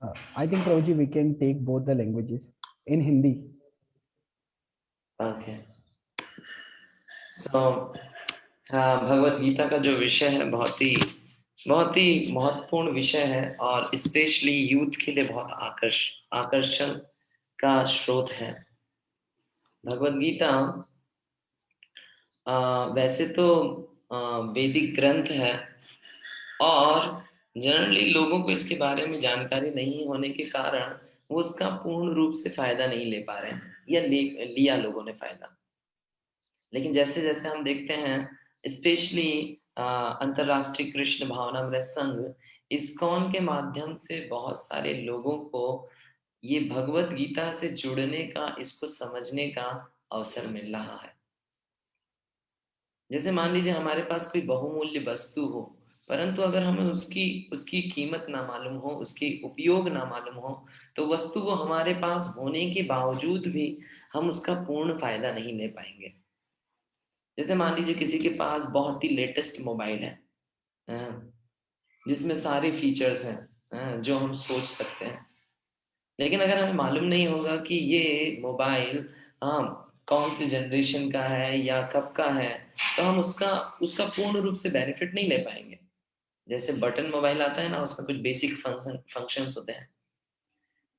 I think Prabhuji, we can take both the languages in Hindi. Okay. So Bhagavad Gita का जो विषय है बहुत ही महत्वपूर्ण विषय है और स्पेशली यूथ के लिए बहुत आकर्षण का स्रोत है। भगवत गीता वैसे तो वैदिक ग्रंथ है और जनरली लोगों को इसके बारे में जानकारी नहीं होने के कारण वो उसका पूर्ण रूप से फायदा नहीं ले पा रहे हैं या लिया लोगों ने फायदा। लेकिन जैसे जैसे हम देखते हैं स्पेशली अंतरराष्ट्रीय कृष्ण भावनामृत संघ इस्कॉन के माध्यम से बहुत सारे लोगों को ये भगवत गीता से जुड़ने का, इसको समझने का अवसर मिल रहा है। जैसे मान लीजिए हमारे पास कोई बहुमूल्य वस्तु हो, परंतु अगर हमें उसकी उसकी कीमत ना मालूम हो, उसकी उपयोग ना मालूम हो, तो वस्तु वो हमारे पास होने के बावजूद भी हम उसका पूर्ण फायदा नहीं ले पाएंगे। जैसे मान लीजिए किसी के पास बहुत ही लेटेस्ट मोबाइल है, जिसमें सारे फीचर्स हैं जो हम सोच सकते हैं, लेकिन अगर हमें मालूम नहीं होगा कि ये मोबाइल कौन सी जनरेशन का है या कब का है, तो हम उसका उसका पूर्ण रूप से बेनिफिट नहीं ले पाएंगे। जैसे बटन मोबाइल आता है ना, उसमें कुछ बेसिक फंक्शंस होते हैं,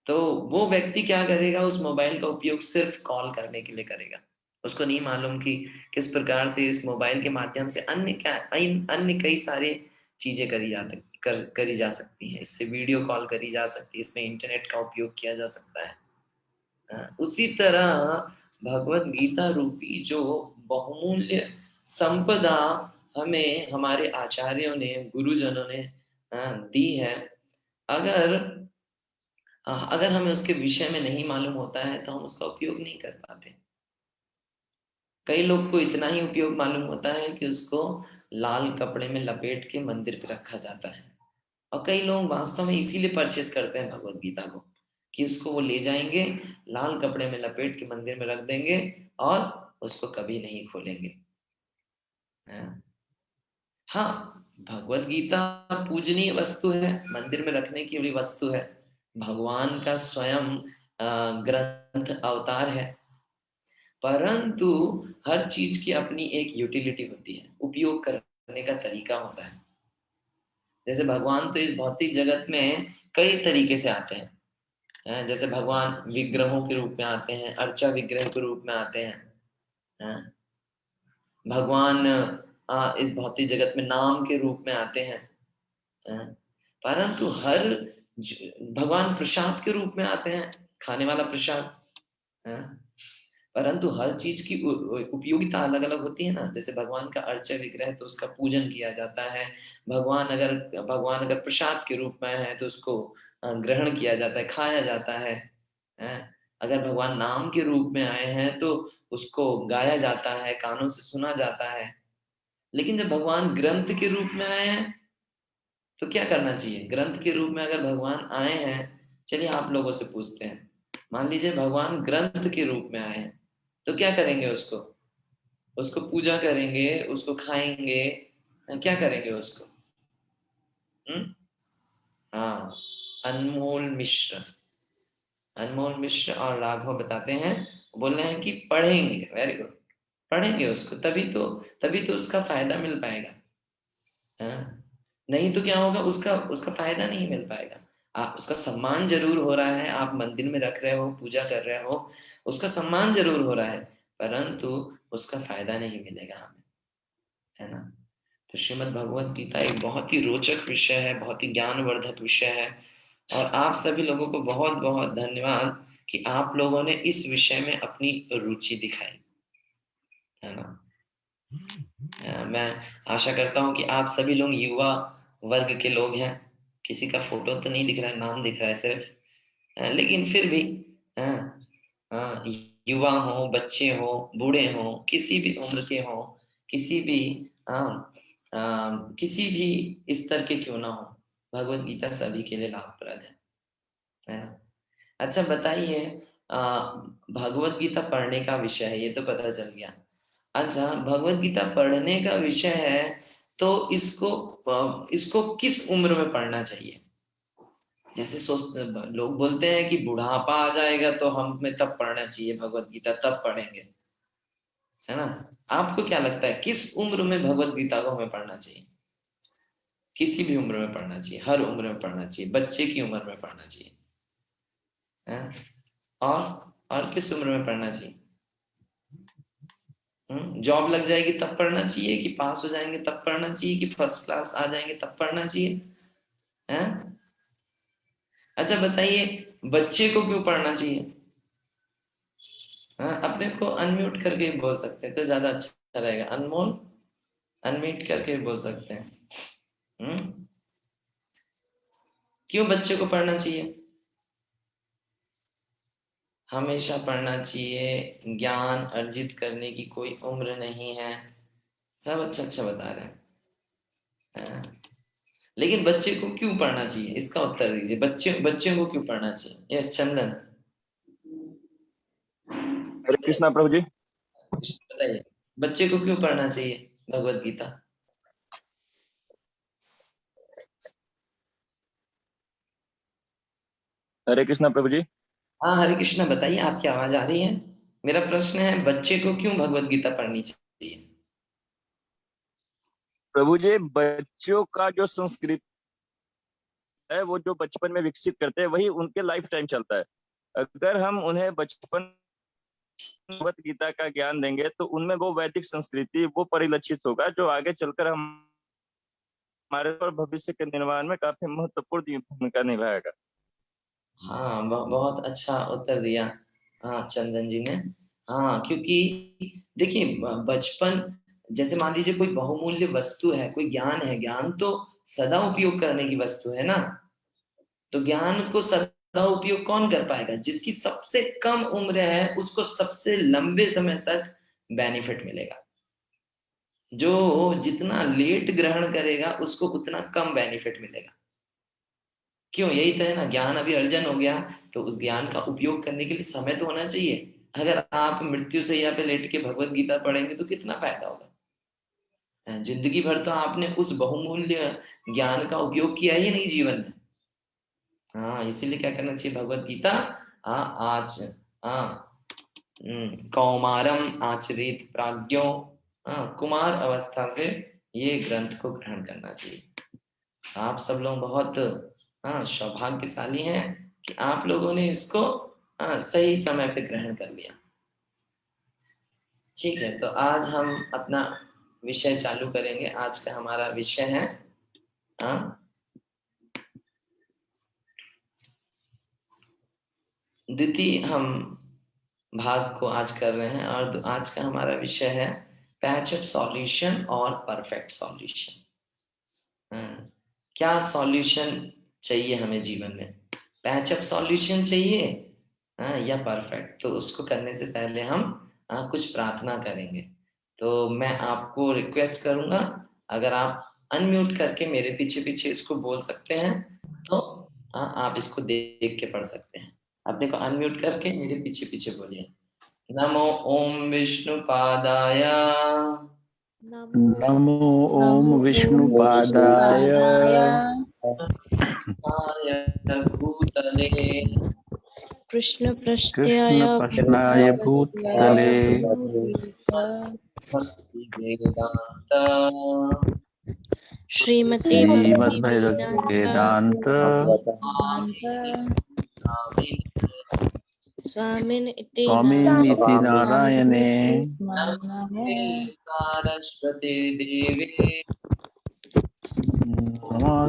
तो वो व्यक्ति क्या करेगा, उस मोबाइल का उपयोग सिर्फ कॉल करने के लिए करेगा। उसको नहीं मालूम कि किस प्रकार से इस मोबाइल के माध्यम से अन्य कई सारी चीजें करी जा सकती हैं। इससे वीडियो कॉल करी जा सकती है, इसमें इंटरनेट का उपयोग किया जा सकता है। उसी तरह भगवत गीता रूपी जो बहुमूल्य संपदा हमें हमारे आचार्यों ने, गुरुजनों ने दी है, अगर अगर हमें उसके विषय में नहीं मालूम होता है तो हम उसका उपयोग नहीं कर पाते। कई लोग को इतना ही उपयोग मालूम होता है कि उसको लाल कपड़े में लपेट के मंदिर पे रखा जाता है, और कई लोग वास्तव में इसीलिए परचेस करते हैं भगवत गीता को कि उसको वो ले जाएंगे, लाल कपड़े में लपेट के मंदिर में रख देंगे और उसको कभी नहीं खोलेंगे। हाँ, भगवत गीता पूजनीय वस्तु है, मंदिर में रखने की भी वस्तु है, भगवान का स्वयं ग्रंथ अवतार है, परंतु हर चीज की अपनी एक यूटिलिटी होती है, उपयोग करने का तरीका होता है। जैसे भगवान तो इस भौतिक जगत में कई तरीके से आते हैं, जैसे भगवान विग्रहों के रूप में आते हैं, अर्चा विग्रह के रूप में आते हैं, भगवान इस भौतिक जगत में नाम के रूप में आते हैं, परंतु भगवान प्रसाद के रूप में आते हैं, खाने वाला प्रसाद, परंतु हर चीज की उपयोगिता अलग अलग होती है ना। जैसे भगवान का अर्चा विग्रह तो उसका पूजन किया जाता है, भगवान अगर प्रसाद के रूप में है तो उसको ग्रहण किया जाता है, खाया जाता है। अगर भगवान नाम के रूप में आए हैं तो उसको गाया जाता है, कानों से सुना जाता है। लेकिन जब भगवान ग्रंथ के रूप में आए हैं तो क्या करना चाहिए? ग्रंथ के रूप में अगर भगवान आए हैं, चलिए आप लोगों से पूछते हैं, मान लीजिए भगवान ग्रंथ के रूप में आए हैं, तो क्या करेंगे? उसको उसको पूजा करेंगे, उसको खाएंगे, क्या करेंगे उसको? हम्म? हाँ, अनमोल मिश्र अनमोल मिश्र और राघव बताते हैं, बोल रहे हैं कि पढ़ेंगे, वेरी गुड, पढ़ेंगे उसको, तभी तो उसका फायदा मिल पाएगा। हाँ? नहीं तो क्या होगा, उसका उसका फायदा नहीं मिल पाएगा। आप उसका सम्मान जरूर हो रहा है, आप मंदिर में रख रहे हो, पूजा कर रहे हो, उसका सम्मान जरूर हो रहा है, परंतु उसका फायदा नहीं मिलेगा हमें, है ना। तो श्रीमद् भगवत गीता एक बहुत ही रोचक विषय है, बहुत ही ज्ञानवर्धक विषय है, और आप सभी लोगों को बहुत बहुत धन्यवाद कि आप लोगों ने इस विषय में अपनी रुचि दिखाई, है ना। मैं आशा करता हूँ कि आप सभी लोग युवा वर्ग के लोग हैं। किसी का फोटो तो नहीं दिख रहा है, नाम दिख रहा है सिर्फ, लेकिन फिर भी हाँ, हाँ, युवा हो, बच्चे हो, बूढ़े हो, किसी भी उम्र के हो, किसी भी हाँ, किसी भी स्तर के क्यों ना हो, भगवत गीता सभी के लिए लाभप्रद है ना। अच्छा बताइए, भगवत गीता पढ़ने का विषय है, ये तो पता चल गया। अच्छा, भगवत गीता पढ़ने का विषय है, तो इसको किस उम्र में पढ़ना चाहिए? जैसे लोग बोलते हैं कि बुढ़ापा आ जाएगा तो हमें तब पढ़ना चाहिए भगवत गीता, तब पढ़ेंगे, है ना। आपको क्या लगता है किस उम्र में भगवत गीता को हमें पढ़ना चाहिए? किसी भी उम्र में पढ़ना चाहिए, हर उम्र में पढ़ना चाहिए, बच्चे की उम्र में पढ़ना चाहिए, है? और किस उम्र में पढ़ना चाहिए? जॉब लग जाएगी तब पढ़ना चाहिए, कि पास हो जाएंगे तब पढ़ना चाहिए, कि फर्स्ट क्लास आ जाएंगे तब पढ़ना चाहिए, हैं? अच्छा बताइए, बच्चे को क्यों पढ़ना चाहिए? हाँ, अपने को अनम्यूट करके भी बोल सकते हैं तो ज्यादा अच्छा रहेगा। अनमोल, अनम्यूट करके भी बोल सकते हैं। क्यों बच्चे को पढ़ना चाहिए? हमेशा पढ़ना चाहिए, ज्ञान अर्जित करने की कोई उम्र नहीं है। सब अच्छा अच्छा बता रहे हैं। हाँ। लेकिन बच्चे को क्यों पढ़ना चाहिए, इसका उत्तर दीजिए। बच्चों को क्यों पढ़ना चाहिए? यस चंदन, हरे कृष्णा प्रभु जी। बताइए, बच्चे को क्यों पढ़ना चाहिए भगवत गीता? हरे कृष्णा प्रभु जी। हाँ हरे कृष्णा, बताइए, आपकी आवाज आ रही है। मेरा प्रश्न है, बच्चे को क्यों भगवत गीता पढ़नी चाहिए? प्रभु जी, बच्चों का जो संस्कृति है वो जो बचपन में विकसित करते हैं वही उनके लाइफ टाइम चलता है। अगर हम उन्हें बचपन भगवत गीता का ज्ञान देंगे तो उनमें वो वैदिक संस्कृति वो परिलक्षित होगा जो आगे चलकर हम हमारे और भविष्य के निर्माण में काफी महत्वपूर्ण भूमिका निभाएगा। हाँ बहुत अच्छा उत्तर दिया, हाँ चंदन जी ने। हाँ क्योंकि देखिए, बचपन, जैसे मान लीजिए कोई बहुमूल्य वस्तु है, कोई ज्ञान है, ज्ञान तो सदा उपयोग करने की वस्तु है ना। तो ज्ञान को सदा उपयोग कौन कर पाएगा? जिसकी सबसे कम उम्र है उसको सबसे लंबे समय तक बेनिफिट मिलेगा। जो जितना लेट ग्रहण करेगा उसको उतना कम बेनिफिट मिलेगा। क्यों? यही तो है ना, ज्ञान अभी अर्जन हो गया तो उस ज्ञान का उपयोग करने के लिए समय तो होना चाहिए। अगर आप मृत्यु से यहाँ पे लेट के भगवत गीता पढ़ेंगे तो कितना फायदा होगा? जिंदगी भर तो आपने उस बहुमूल्य ज्ञान का उपयोग किया ही नहीं जीवन में। हाँ, इसीलिए क्या करना चाहिए? भगवत गीता आज, हाँ, कौमारम आचरित प्राज्ञो, कुमार अवस्था से ये ग्रंथ को ग्रहण करना चाहिए। आप सब लोग बहुत सौभाग्यशाली हैं कि आप लोगों ने इसको सही समय पे ग्रहण कर लिया। ठीक है, तो आज हम अपना विषय चालू करेंगे। आज का हमारा विषय है द्वितीय हम भाग को आज कर रहे हैं, और आज का हमारा विषय है पैचअप सॉल्यूशन और परफेक्ट सॉल्यूशन। क्या सॉल्यूशन चाहिए हमें जीवन में? पैचअप सॉल्यूशन चाहिए या परफेक्ट? तो उसको करने से पहले हम कुछ प्रार्थना करेंगे। तो मैं आपको रिक्वेस्ट करूंगा, अगर आप अनम्यूट करके मेरे पीछे पीछे इसको बोल सकते हैं तो आप इसको देख के पढ़ सकते हैं। अपने को अनम्यूट करके मेरे पीछे पीछे बोलिए। नमो ओम विष्णुपादाय, नमो ओम विष्णुपादाय भूतले कृष्ण पृष्ठाय कृष्णपृष्ठाय भूतले वेदांत श्रीमती श्रीमद्भगवद्वेदान्त स्वामिन इति स्वामिनिति नारायणे नमस्ते सारस्वती देवे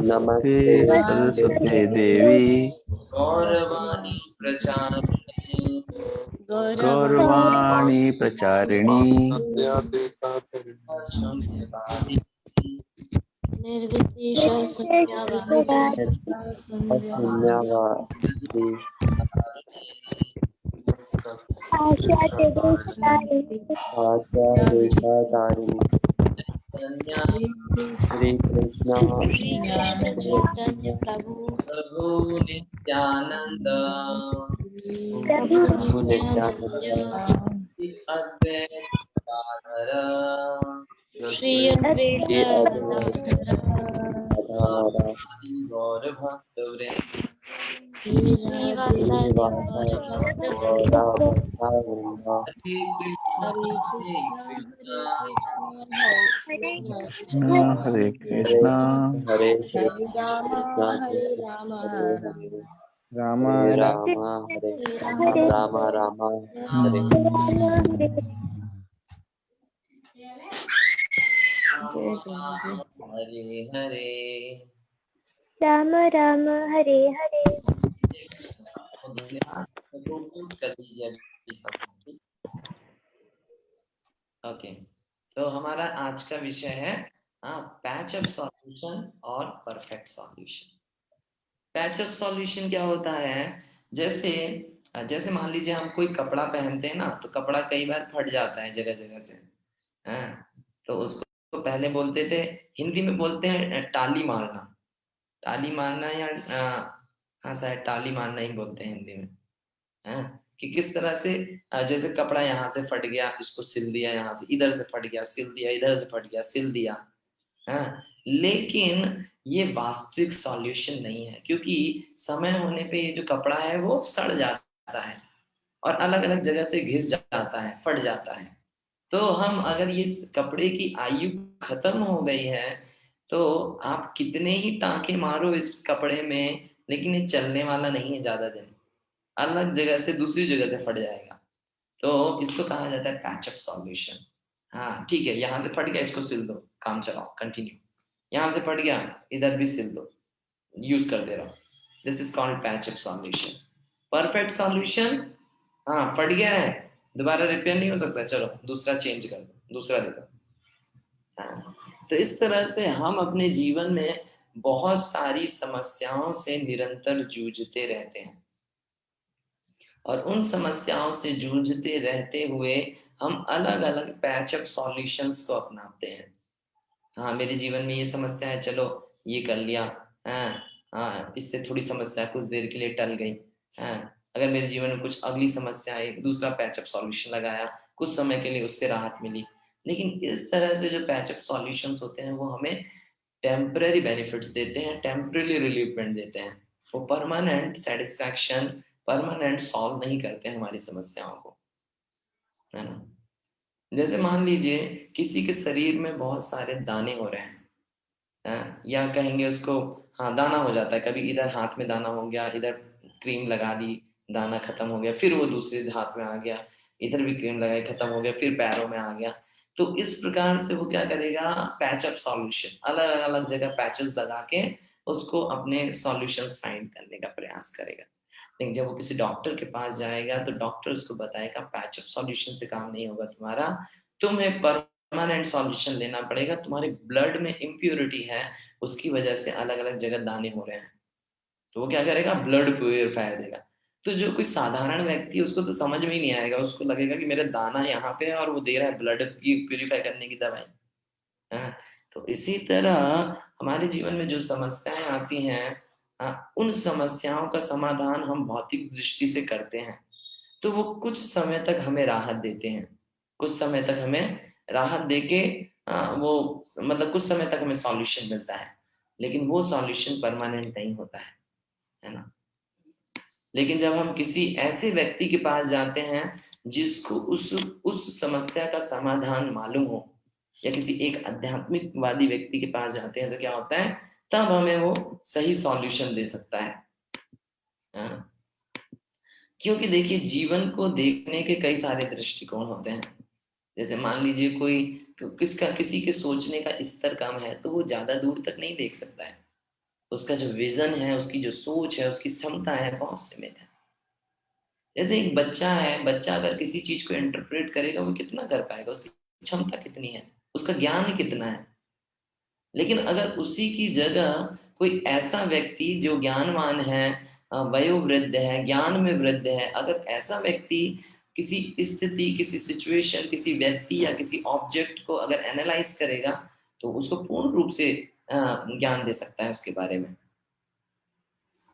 नमस्ते सरस्वती देवी गौरवाणी प्रचारिणे गौरवाणी प्रचारिणी शून्यवादी निर्विशेष शून्यवादी श्री कृष्ण चैतन्य प्रभु प्रभु नित्यानंद अद्वैत गदाधर श्री अद्वैत गौर भक्त वृंद श्रीवासादि गौरभक्तवृंद हरे हरे कृष्णा कृष्णा Hare हरे Krishna, हरे हरे कृष्ण रामा कृष्ण हरे कृष्ण रामा हरे राम हरे Rama हरे Rama. राम हरे हरे राम राम हरे जय गुरु जी। हरे हरे। राम राम हरे हरे। धन्यवाद। तो म्यूट कर दीजिए अभी सब। ओके, तो हमारा आज का विषय है पैचअप सॉल्यूशन और परफेक्ट सॉल्यूशन। पैचअप सॉल्यूशन क्या होता है? जैसे जैसे मान लीजिए हम कोई कपड़ा पहनते हैं ना, तो कपड़ा कई बार फट जाता है जगह जगह से। तो उसको पहले बोलते थे, हिंदी में बोलते हैं टाली मारना। टाली मारना या हाँ शायद टाली मारना ही बोलते हैं हिंदी में। कि किस तरह से जैसे कपड़ा यहाँ से फट गया, इसको सिल दिया, यहाँ से इधर से फट गया सिल दिया, इधर से फट गया सिल दिया। लेकिन ये वास्तविक सॉल्यूशन नहीं है, क्योंकि समय होने पे ये जो कपड़ा है वो सड़ जाता है और अलग अलग जगह से घिस जाता है, फट जाता है। तो हम अगर ये कपड़े की आयु खत्म हो गई है, तो आप कितने ही टांके मारो इस कपड़े में, लेकिन ये चलने वाला नहीं है ज्यादा दिन, अलग जगह से दूसरी जगह से फट जाएगा। तो इसको कहा जाता है पैचअप सॉल्यूशन। हाँ ठीक है, यहाँ से फट गया, इसको सिल दो, काम चलाओ, कंटिन्यू। यहाँ से फट गया, इधर भी सिल दो, यूज करते रहो। This is called patch up solution. Perfect solution, हाँ फट गया है, दोबारा रिपेयर नहीं हो सकता, चलो दूसरा चेंज कर दो, दूसरा दे दो। हाँ, तो इस तरह से हम अपने जीवन में बहुत सारी समस्याओं से निरंतर जूझते रहते हैं, और उन समस्याओं से जूझते रहते हुए हम अलग अलग पैचअप सॉल्यूशंस को अपनाते हैं। हाँ मेरे जीवन में ये समस्या है, चलो ये कर लिया। हाँ इससे थोड़ी समस्या कुछ देर के लिए टल गई। अगर मेरे जीवन में कुछ अगली समस्या आई, दूसरा पैचअप सॉल्यूशन लगाया, कुछ समय के लिए उससे राहत मिली। लेकिन इस तरह से जो पैचअप सॉल्यूशंस होते हैं वो हमें टेम्पररी बेनिफिट्स देते हैं, टेम्पररी रिलीफमेंट देते हैं। वो परमानेंट सेटिस्फैक्शन, परमानेंट सॉल्व नहीं करते हैं हमारी समस्याओं को, है ना। जैसे मान लीजिए किसी के शरीर में बहुत सारे दाने हो रहे हैं, या कहेंगे उसको, हाँ दाना हो जाता है, कभी इधर हाथ में दाना हो गया, इधर क्रीम लगा दी, दाना खत्म हो गया, फिर वो दूसरे हाथ में आ गया, इधर भी क्रीम लगाई, खत्म हो गया, फिर पैरों में आ गया। तो इस प्रकार से वो क्या करेगा, पैचअप सॉल्यूशन, अलग अलग जगह पैचेस लगा के उसको अपने सॉल्यूशंस फाइंड करने का प्रयास करेगा। लेकिन जब वो किसी डॉक्टर के पास जाएगा तो डॉक्टर उसको बताएगा पैचअप सॉल्यूशन से काम नहीं होगा तुम्हारा, तुम्हें परमानेंट सॉल्यूशन लेना पड़ेगा, तुम्हारे ब्लड में इम्प्योरिटी है, उसकी वजह से अलग अलग जगह दाने हो रहे हैं। तो वो क्या करेगा, ब्लड प्यूरिफायर देगा। तो जो कोई साधारण व्यक्ति, उसको तो समझ में ही नहीं आएगा, उसको लगेगा कि मेरा दाना यहाँ पे है और वो दे रहा है ब्लड की प्यूरिफाई करने की दवाई। तो इसी तरह हमारे जीवन में जो समस्याएं आती हैं, उन समस्याओं का समाधान हम भौतिक दृष्टि से करते हैं, तो वो कुछ समय तक हमें राहत देते हैं, कुछ समय तक हमें राहत देके वो मतलब कुछ समय तक हमें सॉल्यूशन मिलता है, लेकिन वो सॉल्यूशन परमानेंट नहीं होता है ना। लेकिन जब हम किसी ऐसे व्यक्ति के पास जाते हैं जिसको उस समस्या का समाधान मालूम हो, या किसी एक आध्यात्मिकवादी व्यक्ति के पास जाते हैं, तो क्या होता है, तब हमें वो सही सॉल्यूशन दे सकता है। क्योंकि देखिए जीवन को देखने के कई सारे दृष्टिकोण होते हैं। जैसे मान लीजिए कोई किसी के सोचने का स्तर कम है, तो वो ज्यादा दूर तक नहीं देख सकता है, उसका जो विजन है, उसकी जो सोच है, उसकी क्षमता है, बहुत सीमित है। जैसे एक बच्चा है, बच्चा अगर किसी चीज को इंटरप्रेट करेगा, वो कितना कर पाएगा, उसकी क्षमता कितनी है, उसका ज्ञान कितना है। लेकिन अगर उसी की जगह कोई ऐसा व्यक्ति जो ज्ञानवान है, वयोवृद्ध है, ज्ञान में वृद्ध है, अगर ऐसा व्यक्ति किसी स्थिति, किसी सिचुएशन, किसी व्यक्ति या किसी ऑब्जेक्ट को अगर एनालाइज करेगा, तो उसको पूर्ण रूप से ज्ञान दे सकता है उसके बारे में।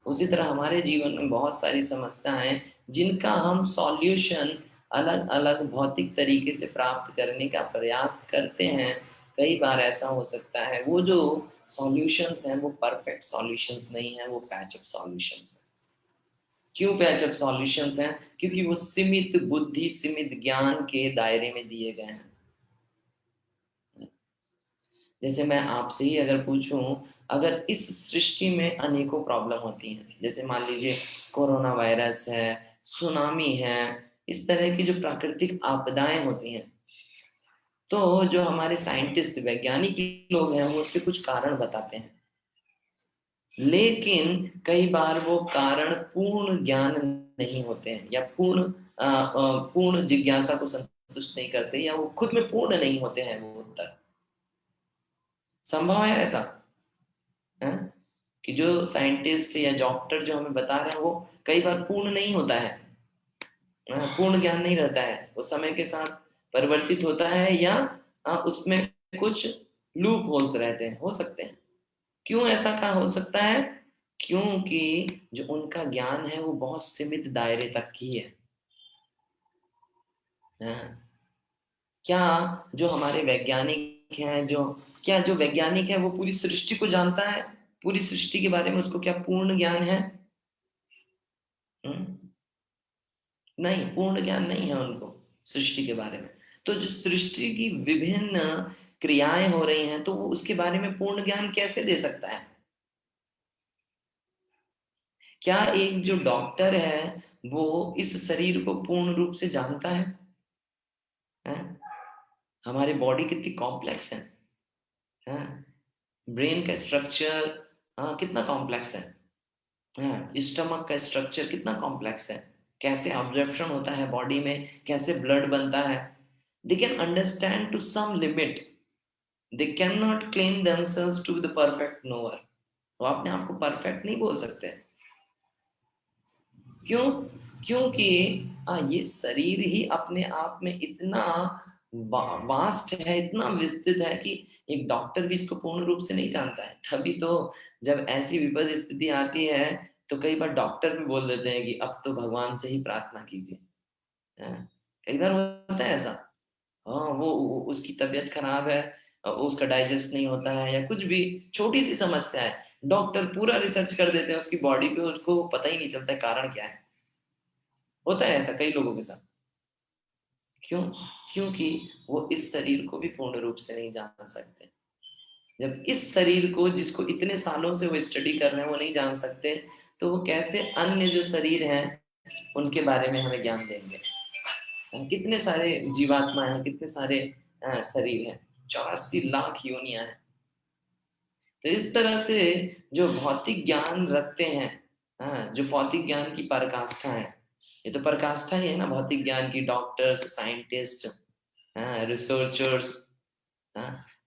उसी तरह हमारे जीवन में बहुत सारी समस्याएं जिनका हम सॉल्यूशन अलग अलग भौतिक तरीके से प्राप्त करने का प्रयास करते हैं, कई बार ऐसा हो सकता है वो जो सॉल्यूशंस हैं वो परफेक्ट सॉल्यूशंस नहीं है, वो पैचअप सॉल्यूशंस हैं। क्यों पैचअप सॉल्यूशंस हैं? क्योंकि वो सीमित बुद्धि, सीमित ज्ञान के दायरे में दिए गए हैं। जैसे मैं आपसे ही अगर पूछूं, अगर इस सृष्टि में अनेकों प्रॉब्लम होती हैं, जैसे मान लीजिए कोरोना वायरस है, सुनामी है, इस तरह की जो प्राकृतिक आपदाएं होती हैं, तो जो हमारे साइंटिस्ट, वैज्ञानिक लोग हैं, वो उसके कुछ कारण बताते हैं, लेकिन कई बार वो कारण पूर्ण ज्ञान नहीं होते हैं, या पूर्ण जिज्ञासा को संतुष्ट नहीं करते, या वो खुद में पूर्ण नहीं होते हैं वो उत्तर। संभव है ऐसा है कि जो साइंटिस्ट या डॉक्टर जो हमें बता रहे हैं वो कई बार पूर्ण नहीं होता है, पूर्ण ज्ञान नहीं रहता है, वो समय के साथ परिवर्तित होता है, या उसमें कुछ लूप होल्स रहते हैं, हो सकते हैं। क्यों ऐसा का हो सकता है? क्योंकि जो उनका ज्ञान है वो बहुत सीमित दायरे तक की है। क्या जो हमारे वैज्ञानिक हैं, क्या जो वैज्ञानिक है वो पूरी सृष्टि को जानता है? पूरी सृष्टि के बारे में उसको क्या पूर्ण ज्ञान है? नहीं, पूर्ण ज्ञान नहीं है उनको सृष्टि के बारे में। तो जो सृष्टि की विभिन्न क्रियाएं हो रही हैं, तो वो उसके बारे में पूर्ण ज्ञान कैसे दे सकता है? क्या एक जो डॉक्टर है वो इस शरीर को पूर्ण रूप से जानता है? हमारी बॉडी कितनी कॉम्प्लेक्स है, ब्रेन का स्ट्रक्चर कितना कॉम्प्लेक्स है, स्टमक का स्ट्रक्चर कितना कॉम्प्लेक्स है, कैसे ऑब्जर्प्शन होता है बॉडी में, कैसे ब्लड बनता है। They can understand to some limit, they can not claim themselves to the perfect knower. वो अपने आप को परफेक्ट नहीं बोल सकते। क्यों? क्योंकि ये शरीर ही अपने आप में इतना वास्ट है, इतना विस्तृत है कि एक डॉक्टर भी इसको पूर्ण रूप से नहीं जानता है। तभी तो जब ऐसी विपद स्थिति आती है तो कई बार डॉक्टर भी बोल देते हैं कि अब तो भगवान से ही प्रार्थना कीजिए। कई बार होता है ऐसा। वो उसकी तबीयत खराब है, उसका डाइजेस्ट नहीं होता है, या कुछ भी छोटी सी समस्या है, डॉक्टर पूरा रिसर्च कर देते हैं उसकी बॉडी पे, उसको पता ही नहीं चलता है कारण क्या है। होता है ऐसा कई लोगों के साथ। क्यों? क्योंकि वो इस शरीर को भी पूर्ण रूप से नहीं जान सकते। जब इस शरीर को, जिसको इतने सालों से वो स्टडी कर रहे हैं, वो नहीं जान सकते, तो वो कैसे अन्य जो शरीर हैं उनके बारे में हमें ज्ञान देंगे? कितने सारे जीवात्मा हैं, कितने सारे शरीर हैं, 84 लाख योनियां हैं। तो इस तरह से जो भौतिक ज्ञान रखते हैं, जो भौतिक ज्ञान की पराकाष्ठा है, ये तो पराकाष्ठा ही है ना भौतिक ज्ञान की, डॉक्टर्स, साइंटिस्ट, रिसर्चर्स,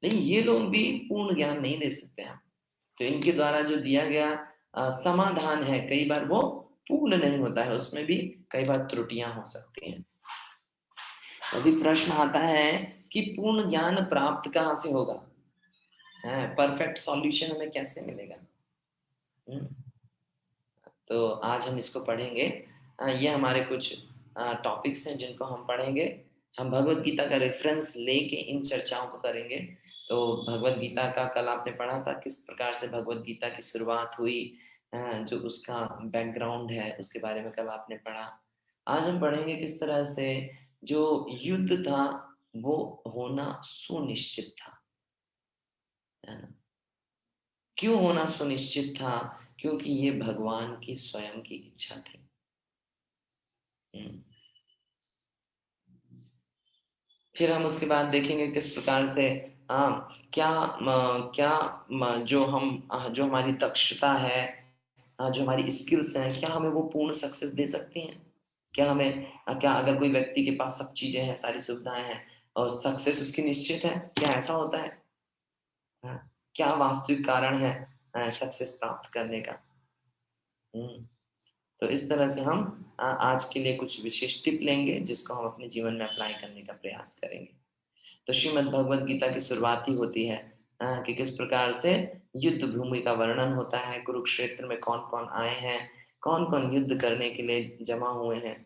लेकिन ये लोग भी पूर्ण ज्ञान नहीं दे सकते हैं। तो इनके द्वारा जो दिया गया समाधान है, कई बार वो पूर्ण नहीं होता है, उसमें भी कई बार त्रुटियां हो सकती हैं। अभी प्रश्न आता है कि पूर्ण ज्ञान प्राप्त कहाँ से होगा, परफेक्ट सॉल्यूशन हमें कैसे मिलेगा? तो आज हम इसको पढ़ेंगे। ये हमारे कुछ टॉपिक्स हैं जिनको हम पढ़ेंगे। हम भगवत गीता का रेफरेंस लेके इन चर्चाओं को करेंगे। तो भगवत गीता का कल आपने पढ़ा था किस प्रकार से भगवत गीता की शुरुआत हुई, जो उसका बैकग्राउंड है उसके बारे में कल आपने पढ़ा। आज हम पढ़ेंगे किस तरह से जो युद्ध था वो होना सुनिश्चित था। क्यों होना सुनिश्चित था? क्योंकि ये भगवान की स्वयं की इच्छा थी। फिर हम उसके बाद देखेंगे किस प्रकार से जो हमारी दक्षता है, जो हमारी स्किल्स हैं, क्या हमें वो पूर्ण सक्सेस दे सकती हैं? क्या अगर कोई व्यक्ति के पास सब चीजें हैं, सारी सुविधाएं हैं, और सक्सेस उसकी निश्चित है, क्या ऐसा होता है? क्या वास्तविक कारण है सक्सेस प्राप्त करने का? तो इस तरह से हम आज के लिए कुछ विशेष टिप लेंगे जिसको हम अपने जीवन में अप्लाई करने का प्रयास करेंगे। तो श्रीमद् भगवद गीता की शुरुआत ही होती है कि किस प्रकार से युद्ध भूमि का वर्णन होता है, कुरुक्षेत्र में कौन कौन आए हैं, कौन कौन युद्ध करने के लिए जमा हुए हैं।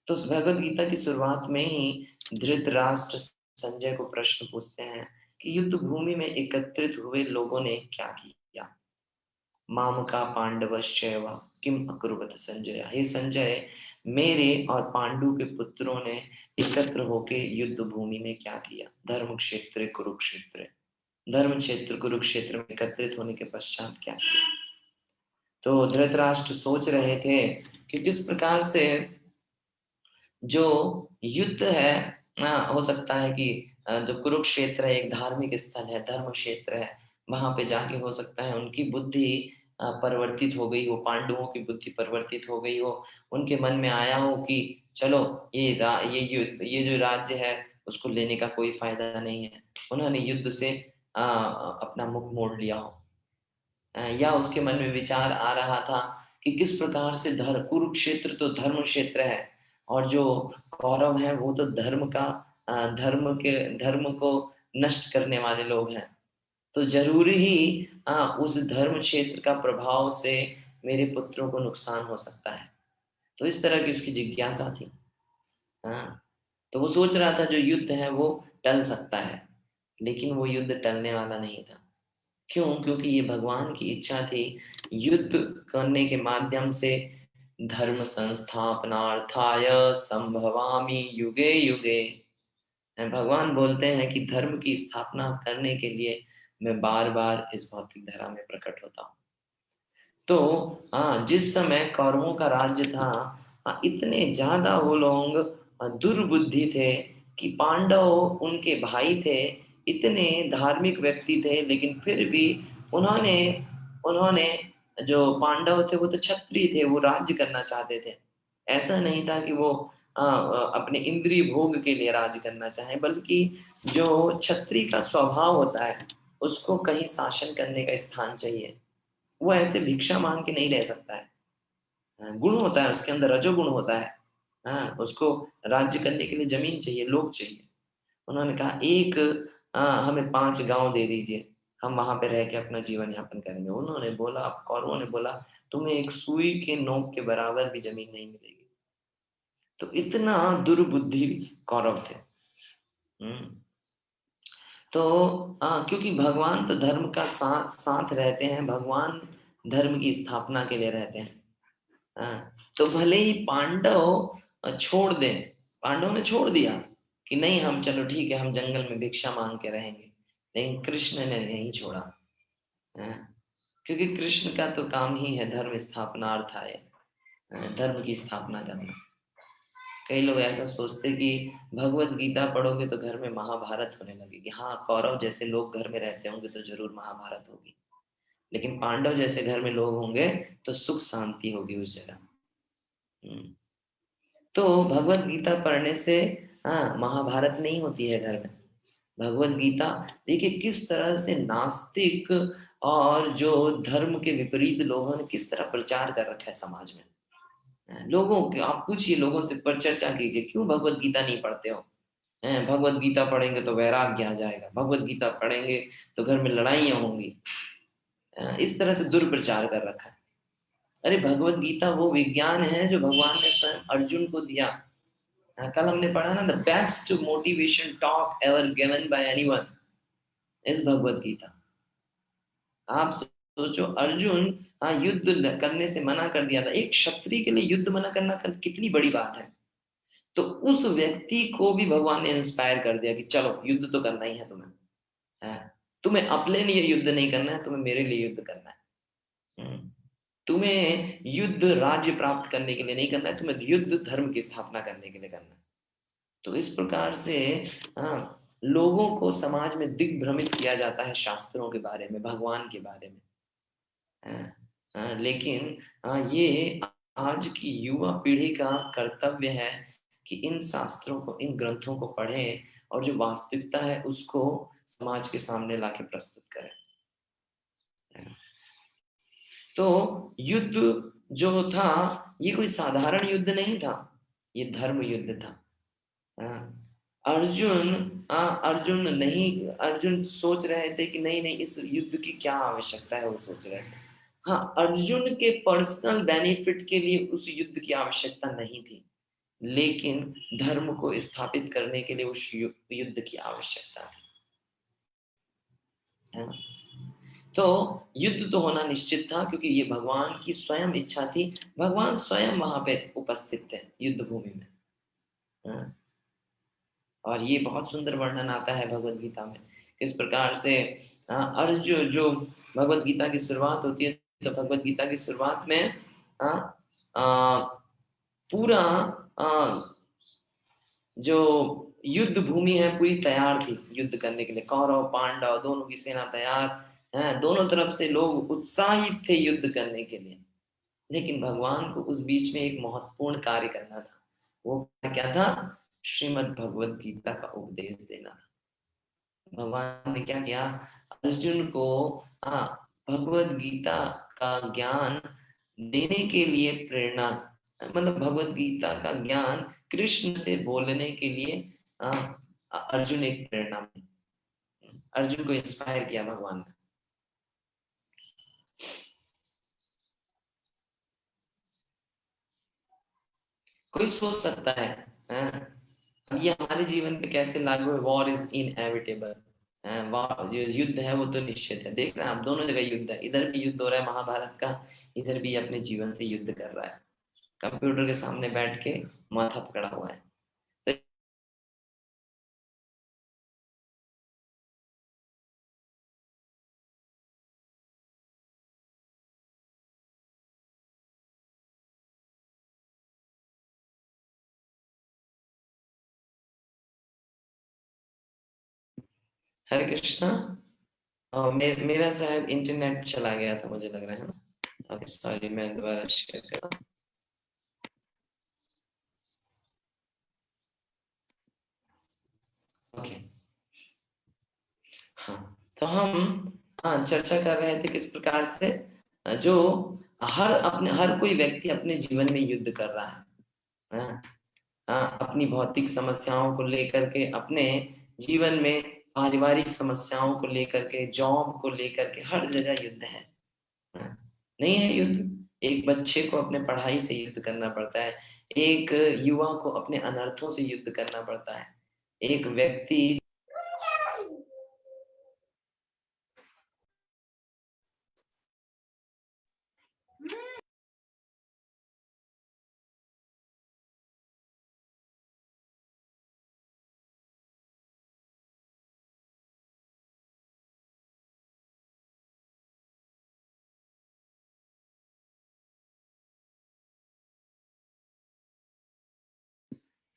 तो उस भगवद गीता की शुरुआत में ही धृतराष्ट्र संजय को प्रश्न पूछते हैं कि युद्ध भूमि में एकत्रित हुए लोगों ने क्या किया। मामका पांडवश्चैव किम अकुर्वत संजय, हे संजय मेरे और पांडु के पुत्रों ने एकत्र होके युद्ध भूमि में क्या किया, धर्म क्षेत्र कुरुक्षेत्र, धर्म क्षेत्र कुरुक्षेत्र में एकत्रित होने के पश्चात क्या किया। तो धृतराष्ट्र सोच रहे थे कि किस प्रकार से जो युद्ध है हो सकता है कि जो कुरुक्षेत्र है एक धार्मिक स्थल है, धर्म क्षेत्र है, वहां पे जाके हो सकता है उनकी बुद्धि परिवर्तित हो गई हो, पांडवों की बुद्धि परिवर्तित हो गई हो, उनके मन में आया हो कि चलो ये जो राज्य है उसको लेने का कोई फायदा नहीं है, उन्होंने युद्ध से अपना मुख मोड़ लिया हो। या उसके मन में विचार आ रहा था कि किस प्रकार से कुरुक्षेत्र तो धर्म क्षेत्र है और जो कौरव है वो तो धर्म को नष्ट करने वाले लोग हैं, तो जरूरी ही उस धर्म क्षेत्र का प्रभाव से मेरे पुत्रों को नुकसान हो सकता है। तो इस तरह की उसकी जिज्ञासा थी। तो वो सोच रहा था जो युद्ध है वो टल सकता है, लेकिन वो युद्ध टलने वाला नहीं था। क्यों? क्योंकि ये भगवान की इच्छा थी, युद्ध करने के माध्यम से धर्म संस्थापनार्थाय संभवामि युगे युगे। भगवान बोलते हैं कि धर्म की स्थापना करने के लिए मैं बार बार इस भौतिक धरा में प्रकट होता हूँ। तो जिस समय कौरवों का राज्य था, इतने ज्यादा वो लोग दुर्बुद्धि थे कि पांडव उनके भाई थे, इतने धार्मिक व्यक्ति थे, लेकिन फिर भी उन्होंने उन्होंने जो पांडव थे वो तो क्षत्रिय थे, वो राज्य करना चाहते थे। ऐसा नहीं था कि वो अपने इंद्रिय भोग के लिए राज्य करना चाहे, बल्कि जो क्षत्रिय का स्वभाव होता है उसको कहीं शासन करने का स्थान चाहिए। वो ऐसे भिक्षा मांग के नहीं रह सकता है। गुण होता है उसके अंदर, रजोगुण होता है। उसको राज्य करने के लिए जमीन चाहिए, लोग चाहिए। उन्होंने कहा एक हमें 5 गांव दे दीजिए, हम वहां पे रह के अपना जीवन यापन करेंगे। उन्होंने बोला, कौरवों ने बोला, तुम्हें एक सुई के नोक के बराबर भी जमीन नहीं मिलेगी। तो इतना दुर्बुद्धि कौरव थे। तो क्योंकि भगवान तो धर्म का साथ रहते हैं, भगवान धर्म की स्थापना के लिए रहते हैं। तो भले ही पांडव छोड़ दें, पांडवों ने छोड़ दिया कि नहीं हम चलो ठीक है हम जंगल में भिक्षा मांग के रहेंगे, लेकिन कृष्ण ने नहीं छोड़ा। क्योंकि कृष्ण का तो काम ही है धर्म स्थापनार्थाय, धर्म की स्थापना करना। कई लोग ऐसा सोचते कि भगवत गीता पढ़ोगे तो घर में महाभारत होने लगेगी। हाँ, कौरव जैसे लोग घर में रहते होंगे तो जरूर महाभारत होगी, लेकिन पांडव जैसे घर में लोग होंगे तो सुख शांति होगी उस जगह। तो भगवत गीता पढ़ने से महाभारत नहीं होती है घर में। भगवत गीता देखिए किस तरह से नास्तिक और जो धर्म के विपरीत लोगों ने किस तरह प्रचार कर रखा है समाज में। लोगों के आप पूछिए, लोगों से पर चर्चा कीजिए, क्यों भगवत गीता नहीं पढ़ते हो? भगवत गीता पढ़ेंगे तो वैराग्य आ जाएगा, भगवत गीता पढ़ेंगे तो घर में लड़ाइयां होंगी। इस तरह से दुर्प्रचार कर रखा है। अरे भगवत गीता वो विज्ञान है जो भगवान ने स्वयं अर्जुन को दिया। कल हमने पढ़ा ना, the best motivation talk ever given by anyone is Bhagavad Gita. आप सोचो, अर्जुन युद्ध करने से मना कर दिया था। एक क्षत्रिय के लिए युद्ध मना करना कितनी बड़ी बात है। तो उस व्यक्ति को भी भगवान ने इंस्पायर कर दिया कि चलो युद्ध तो करना ही है तुम्हें। तुम्हें अपने लिए युद्ध नहीं करना है, तुम्हें मेरे लिए युद्ध करना है। तुम्हें युद्ध राज्य प्राप्त करने के लिए नहीं करना है, तुम्हें युद्ध धर्म की स्थापना करने के लिए करना है। तो इस प्रकार से लोगों को समाज में दिग्भ्रमित किया जाता है शास्त्रों के बारे में, भगवान के बारे में। लेकिन ये आज की युवा पीढ़ी का कर्तव्य है कि इन शास्त्रों को, इन ग्रंथों को पढ़ें और जो वास्तविकता है उसको समाज के सामने लाके प्रस्तुत करें। तो युद्ध जो था ये कोई साधारण युद्ध नहीं था, ये धर्म युद्ध था। अर्जुन सोच रहे थे कि नहीं नहीं इस युद्ध की क्या आवश्यकता है, वो सोच रहे थे। हाँ, अर्जुन के पर्सनल बेनिफिट के लिए उस युद्ध की आवश्यकता नहीं थी, लेकिन धर्म को स्थापित करने के लिए उस युद्ध की आवश्यकता थी। तो युद्ध तो होना निश्चित था, क्योंकि ये भगवान की स्वयं इच्छा थी। भगवान स्वयं वहां पे उपस्थित थे युद्ध भूमि में। हाँ। और ये बहुत सुंदर वर्णन आता है भगवत गीता में, किस प्रकार से अर्जुन, जो भगवत गीता की शुरुआत होती है, तो भगवत गीता की शुरुआत में आ, आ, पूरा जो युद्ध भूमि है पूरी तैयार थी युद्ध करने के लिए। कौरव पांडव दोनों की सेना तैयार है, दोनों तरफ से लोग उत्साहित थे युद्ध करने के लिए। लेकिन भगवान को उस बीच में एक महत्वपूर्ण कार्य करना था। वो क्या था? श्रीमद् भगवत गीता का उपदेश देना था। भगवान ने क्या किया? अर्जुन को भगवत गीता का ज्ञान देने के लिए प्रेरणा, मतलब भगवत गीता का ज्ञान कृष्ण से बोलने के लिए अर्जुन एक प्रेरणा बनी। अर्जुन को इंस्पायर किया भगवान ने। कोई सोच सकता है अब ये हमारे जीवन पे कैसे लागू है? War is inevitable. वॉर जो युद्ध है वो तो निश्चित है। देख रहे हैं आप, दोनों जगह युद्ध है। इधर भी युद्ध हो रहा है महाभारत का, इधर भी अपने जीवन से युद्ध कर रहा है। कंप्यूटर के सामने बैठ के माथा पकड़ा हुआ है। हरे कृष्णा। मेरा शायद इंटरनेट चला गया था, मुझे लग रहा है ना। ओके सॉरी, मैं दोबारा शेयर कर रहा हूँ। ओके हाँ, तो हम चर्चा कर रहे थे किस प्रकार से जो हर कोई व्यक्ति अपने जीवन में युद्ध कर रहा है। हाँ, अपनी भौतिक समस्याओं को लेकर के, अपने जीवन में पारिवारिक समस्याओं को लेकर के, जॉब को लेकर के, हर जगह युद्ध है। हाँ, नहीं है युद्ध? एक बच्चे को अपने पढ़ाई से युद्ध करना पड़ता है, एक युवा को अपने अनर्थों से युद्ध करना पड़ता है, एक व्यक्ति।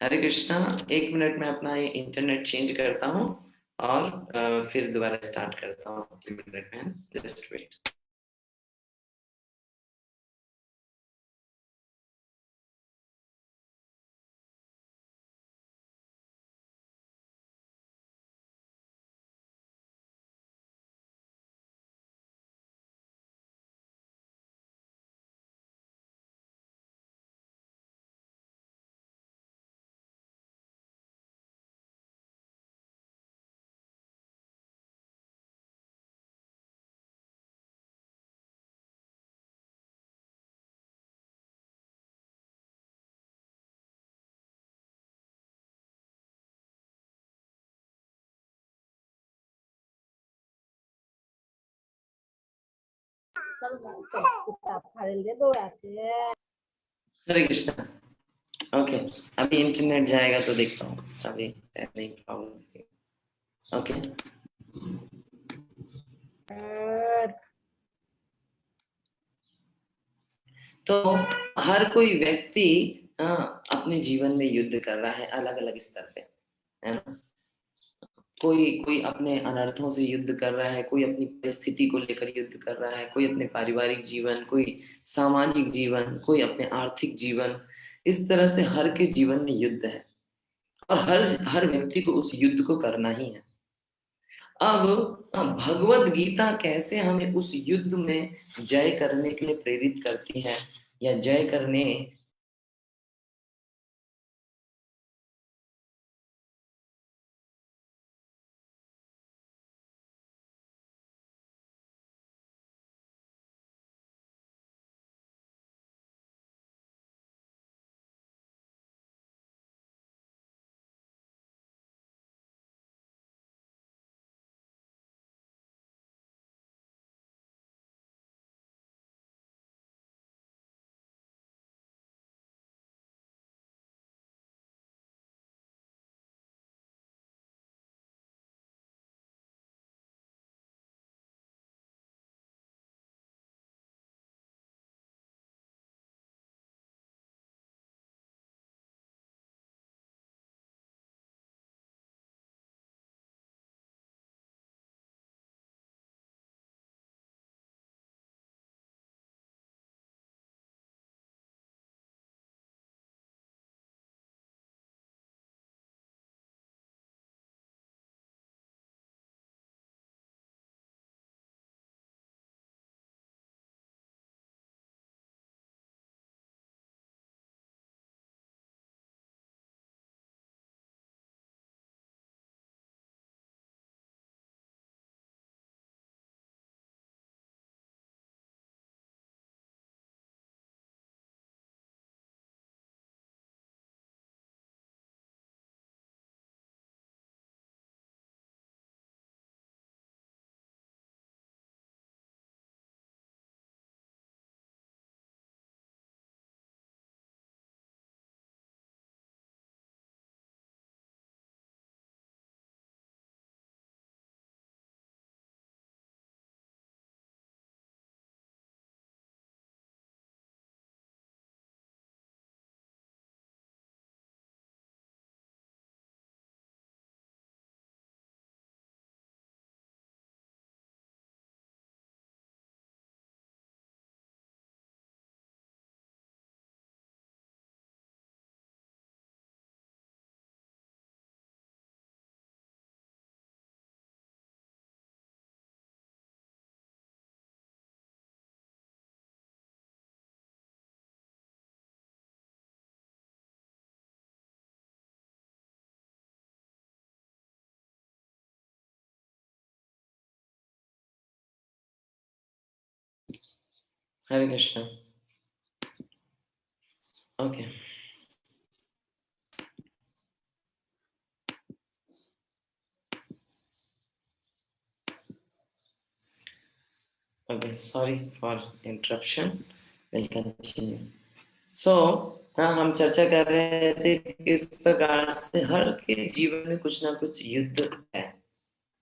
हरे कृष्णा, 1 मिनट में अपना ये इंटरनेट चेंज करता हूँ और फिर दोबारा स्टार्ट करता हूँ 1 मिनट में। Just wait. Hare Krishna. Okay, अभी इंटरनेट जाएगा तो देखता हूँ। अभी नहीं प्रॉब्लम। ओके तो हर कोई व्यक्ति अपने जीवन में युद्ध कर रहा है अलग अलग स्तर पे, है ना। कोई कोई अपने अनर्थों से युद्ध कर रहा है, कोई अपनी परिस्थिति को लेकर युद्ध कर रहा है, कोई अपने पारिवारिक जीवन, कोई सामाजिक जीवन, कोई अपने आर्थिक जीवन। इस तरह से हर के जीवन में युद्ध है और हर हर व्यक्ति को उस युद्ध को करना ही है। अब भगवत गीता कैसे हमें उस युद्ध में जय करने के लिए प्रेरित करती है, या जय करने Hare Krishna. Okay, okay, sorry for interruption, will continue. So हाँ, हम चर्चा कर रहे थे किस प्रकार से हर के जीवन में कुछ ना कुछ युद्ध है,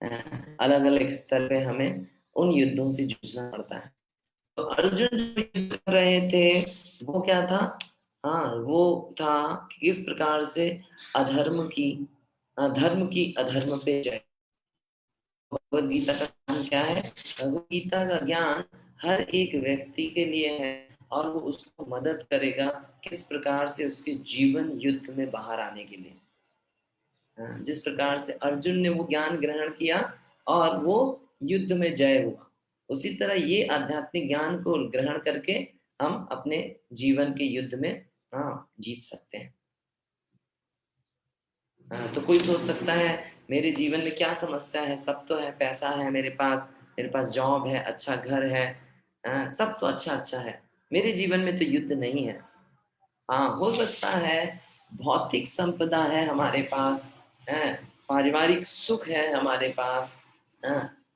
अलग अलग स्तर पे हमें उन युद्धों से जूझना पड़ता है। तो अर्जुन जो युद्ध कर रहे थे वो क्या था? हाँ, वो था कि किस प्रकार से धर्म की अधर्म पे जय। भगवत गीता का ज्ञान क्या है? भगवत गीता का ज्ञान हर एक व्यक्ति के लिए है और वो उसको मदद करेगा किस प्रकार से उसके जीवन युद्ध में बाहर आने के लिए। जिस प्रकार से अर्जुन ने वो ज्ञान ग्रहण किया और वो युद्ध में जय हुआ, उसी तरह ये आध्यात्मिक ज्ञान को ग्रहण करके हम अपने जीवन के युद्ध में जीत सकते हैं। तो कोई सोच सकता है मेरे जीवन में क्या समस्या है? सब तो है, पैसा है मेरे पास जॉब है, अच्छा घर है, सब तो अच्छा है, मेरे जीवन में तो युद्ध नहीं है। हाँ, हो सकता है भौतिक संपदा है हमारे पास, है पारिवारिक सुख है हमारे पास,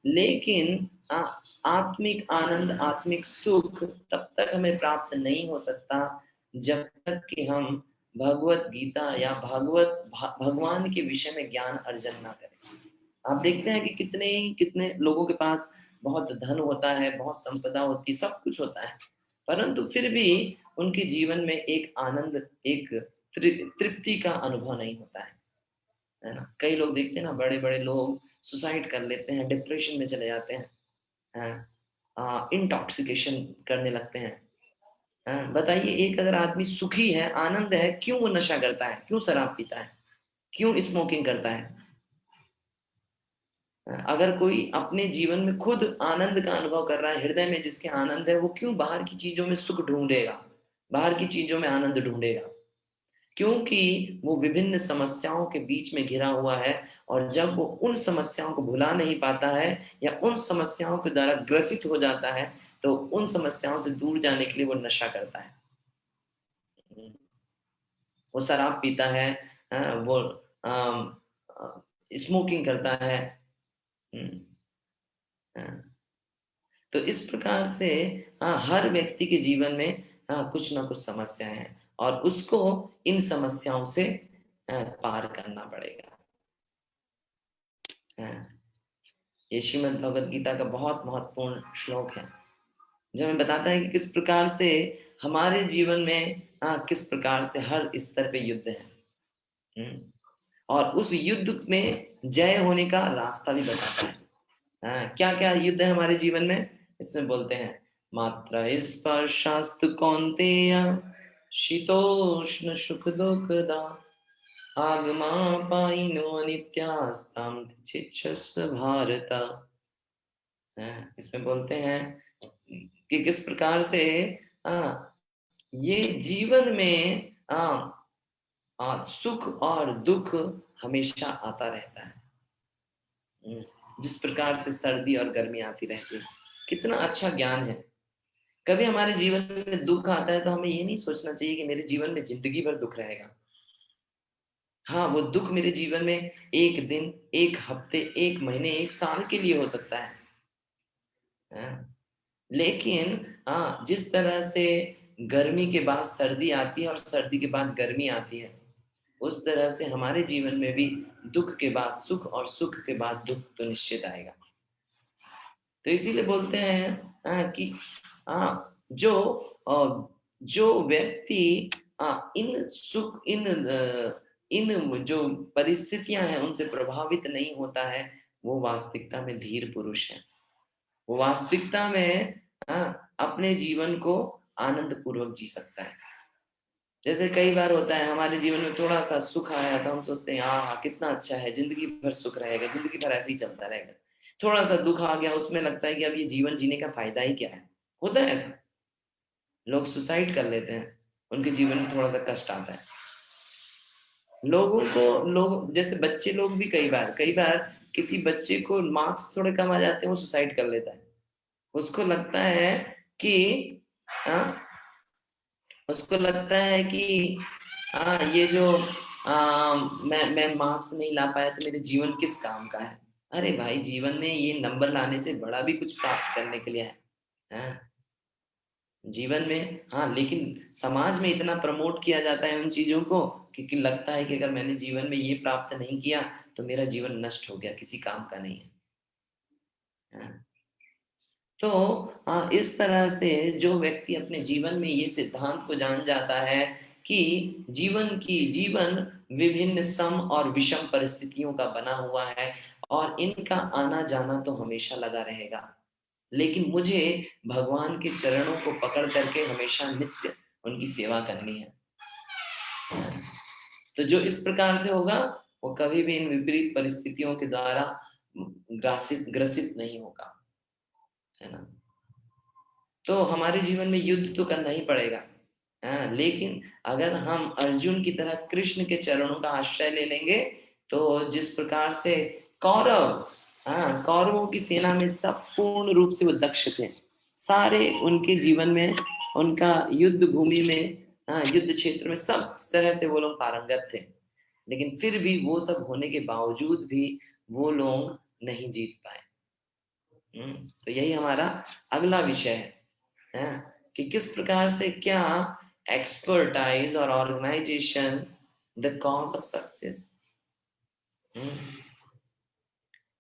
लेकिन आत्मिक आनंद, आत्मिक सुख तब तक हमें प्राप्त नहीं हो सकता जब तक कि हम भगवत गीता या भगवान के विषय में ज्ञान अर्जन ना करें। आप देखते हैं कि कितने लोगों के पास बहुत धन होता है, बहुत संपदा होती है, सब कुछ होता है, परंतु फिर भी उनके जीवन में एक आनंद, एक तृप्ति का अनुभव नहीं होता है ना। कई लोग देखते हैं ना, बड़े बड़े लोग सुसाइड कर लेते हैं, डिप्रेशन में चले जाते हैं, इंटॉक्सिकेशन करने लगते हैं। बताइए, एक अगर आदमी सुखी है, आनंद है, क्यों वो नशा करता है, क्यों शराब पीता है, क्यों स्मोकिंग करता है? अगर कोई अपने जीवन में खुद आनंद का अनुभव कर रहा है, हृदय में जिसके आनंद है, वो क्यों बाहर की चीजों में सुख ढूंढेगा, बाहर की चीजों में आनंद ढूंढेगा? क्योंकि वो विभिन्न समस्याओं के बीच में घिरा हुआ है, और जब वो उन समस्याओं को भुला नहीं पाता है या उन समस्याओं के द्वारा ग्रसित हो जाता है, तो उन समस्याओं से दूर जाने के लिए वो नशा करता है, वो शराब पीता है, वो स्मोकिंग करता है। तो इस प्रकार से हर व्यक्ति के जीवन में कुछ ना कुछ समस्याएं हैं और उसको इन समस्याओं से पार करना पड़ेगा। ये श्रीमद् भगवद गीता का बहुत महत्वपूर्ण श्लोक है जो हमें बताता है कि किस प्रकार से हमारे जीवन में किस प्रकार से हर स्तर पे युद्ध है, और उस युद्ध में जय होने का रास्ता भी बताता है। क्या क्या युद्ध है हमारे जीवन में? इसमें बोलते हैं, मात्र स्पर्शास्तु कौन्तेय शीतोष्ण सुख दुःखदा आगमापायिनो अनित्यास्तां तितिक्षस्व भारत। इसमें बोलते हैं कि किस प्रकार से ये जीवन में सुख और दुख हमेशा आता रहता है, जिस प्रकार से सर्दी और गर्मी आती रहती है। कितना अच्छा ज्ञान है। कभी हमारे जीवन में दुख आता है तो हमें ये नहीं सोचना चाहिए कि मेरे जीवन में जिंदगी भर दुख रहेगा। हाँ, वो दुख मेरे जीवन में एक दिन, एक हफ्ते, एक महीने, एक साल के लिए हो सकता है, लेकिन जिस तरह से गर्मी के बाद सर्दी आती है और सर्दी के बाद गर्मी आती है, उस तरह से हमारे जीवन में भी दुख के बाद सुख और सुख के बाद दुख तो निश्चित आएगा। तो इसीलिए बोलते हैं कि जो व्यक्ति इन जो परिस्थितियां हैं उनसे प्रभावित नहीं होता है, वो वास्तविकता में धीर पुरुष है। वो वास्तविकता में अपने जीवन को आनंद पूर्वक जी सकता है। जैसे कई बार होता है हमारे जीवन में थोड़ा सा सुख आया तो हम सोचते हैं हाँ कितना अच्छा है, जिंदगी भर सुख रहेगा, जिंदगी भर ऐसे ही चलता रहेगा। थोड़ा सा दुख आ गया, उसमें लगता है कि अब ये जीवन जीने का फायदा ही क्या है। होता है ऐसा, लोग सुसाइड कर लेते हैं, उनके जीवन में थोड़ा सा कष्ट आता है। लोग जैसे बच्चे लोग भी कई बार किसी बच्चे को मार्क्स थोड़े कम आ जाते हैं, वो सुसाइड कर लेता है। उसको लगता है कि उसको लगता है कि ये जो मैं मार्क्स नहीं ला पाया तो मेरे जीवन किस काम का है। अरे भाई, जीवन में ये नंबर लाने से बड़ा भी कुछ प्राप्त करने के लिए है। हाँ? जीवन में, हाँ, लेकिन समाज में इतना प्रमोट किया जाता है उन चीजों को कि लगता है कि अगर मैंने जीवन में ये प्राप्त नहीं किया तो मेरा जीवन नष्ट हो गया, किसी काम का नहीं है। हाँ? तो इस तरह से जो व्यक्ति अपने जीवन में ये सिद्धांत को जान जाता है कि जीवन विभिन्न सम और विषम परिस्थितियों का बना हुआ है और इनका आना जाना तो हमेशा लगा रहेगा, लेकिन मुझे भगवान के चरणों को पकड़ करके हमेशा नित्य उनकी सेवा करनी है। तो जो इस प्रकार से होगा वो कभी भी इन विपरीत परिस्थितियों के द्वारा ग्रसित नहीं होगा, है ना। तो हमारे जीवन में युद्ध तो करना ही पड़ेगा, लेकिन अगर हम अर्जुन की तरह कृष्ण के चरणों का आश्रय ले लेंगे तो जिस प्रकार से कौरवों की सेना में सब पूर्ण रूप से वो दक्ष थे, सारे उनके जीवन में, उनका युद्ध भूमि में, युद्ध क्षेत्र में सब तरह से वो लोग पारंगत थे, लेकिन फिर भी वो सब होने के बावजूद भी वो लोग नहीं जीत पाए। तो यही हमारा अगला विषय है, कि किस प्रकार से क्या एक्सपर्टाइज और organisation the cause of success.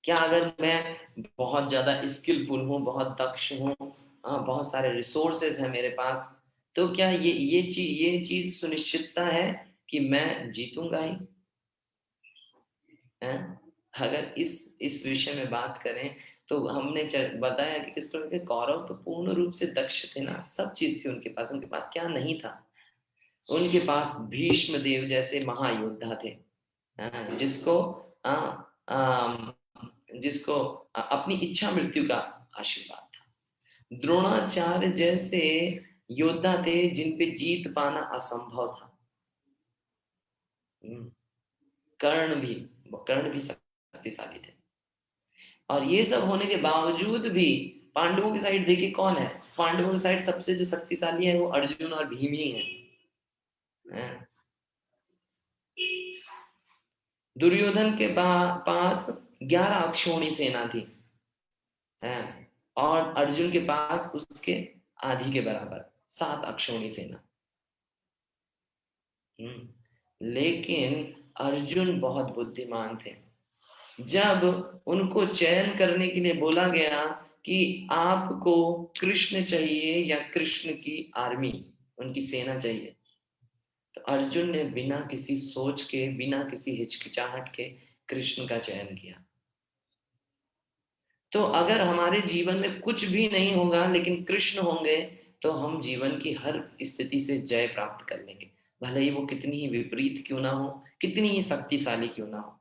क्या अगर मैं बहुत ज्यादा स्किलफुल हूँ, बहुत दक्ष हूँ, बहुत सारे रिसोर्सेज हैं मेरे पास, तो क्या ये चीज सुनिश्चितता है कि मैं जीतूंगा ही? अगर इस विषय में बात करें तो हमने बताया कि किस प्रकार के कौरव तो पूर्ण रूप से दक्ष थे ना, सब चीज थी उनके पास क्या नहीं था? उनके पास भीष्म देव जैसे महायोद्धा थे, जिसको अपनी इच्छा मृत्यु का आशीर्वाद था। द्रोणाचार्य जैसे योद्धा थे जिन पे जीत पाना असंभव था। कर्ण भी शक्तिशाली थे, और ये सब होने के बावजूद भी पांडवों की साइड देखिए कौन है? पांडवों की साइड सबसे जो शक्तिशाली है वो अर्जुन और भीम ही है। दुर्योधन के पास 11 अक्षौणी सेना थी, और अर्जुन के पास उसके आधी के बराबर 7 अक्षौणी सेना। लेकिन अर्जुन बहुत बुद्धिमान थे। जब उनको चयन करने के लिए बोला गया कि आपको कृष्ण चाहिए या कृष्ण की आर्मी, उनकी सेना चाहिए, तो अर्जुन ने बिना किसी सोच के, बिना किसी हिचकिचाहट के कृष्ण का चयन किया। तो अगर हमारे जीवन में कुछ भी नहीं होगा लेकिन कृष्ण होंगे तो हम जीवन की हर स्थिति से जय प्राप्त कर लेंगे, भले ही वो कितनी ही विपरीत क्यों ना हो, कितनी ही शक्तिशाली क्यों ना हो।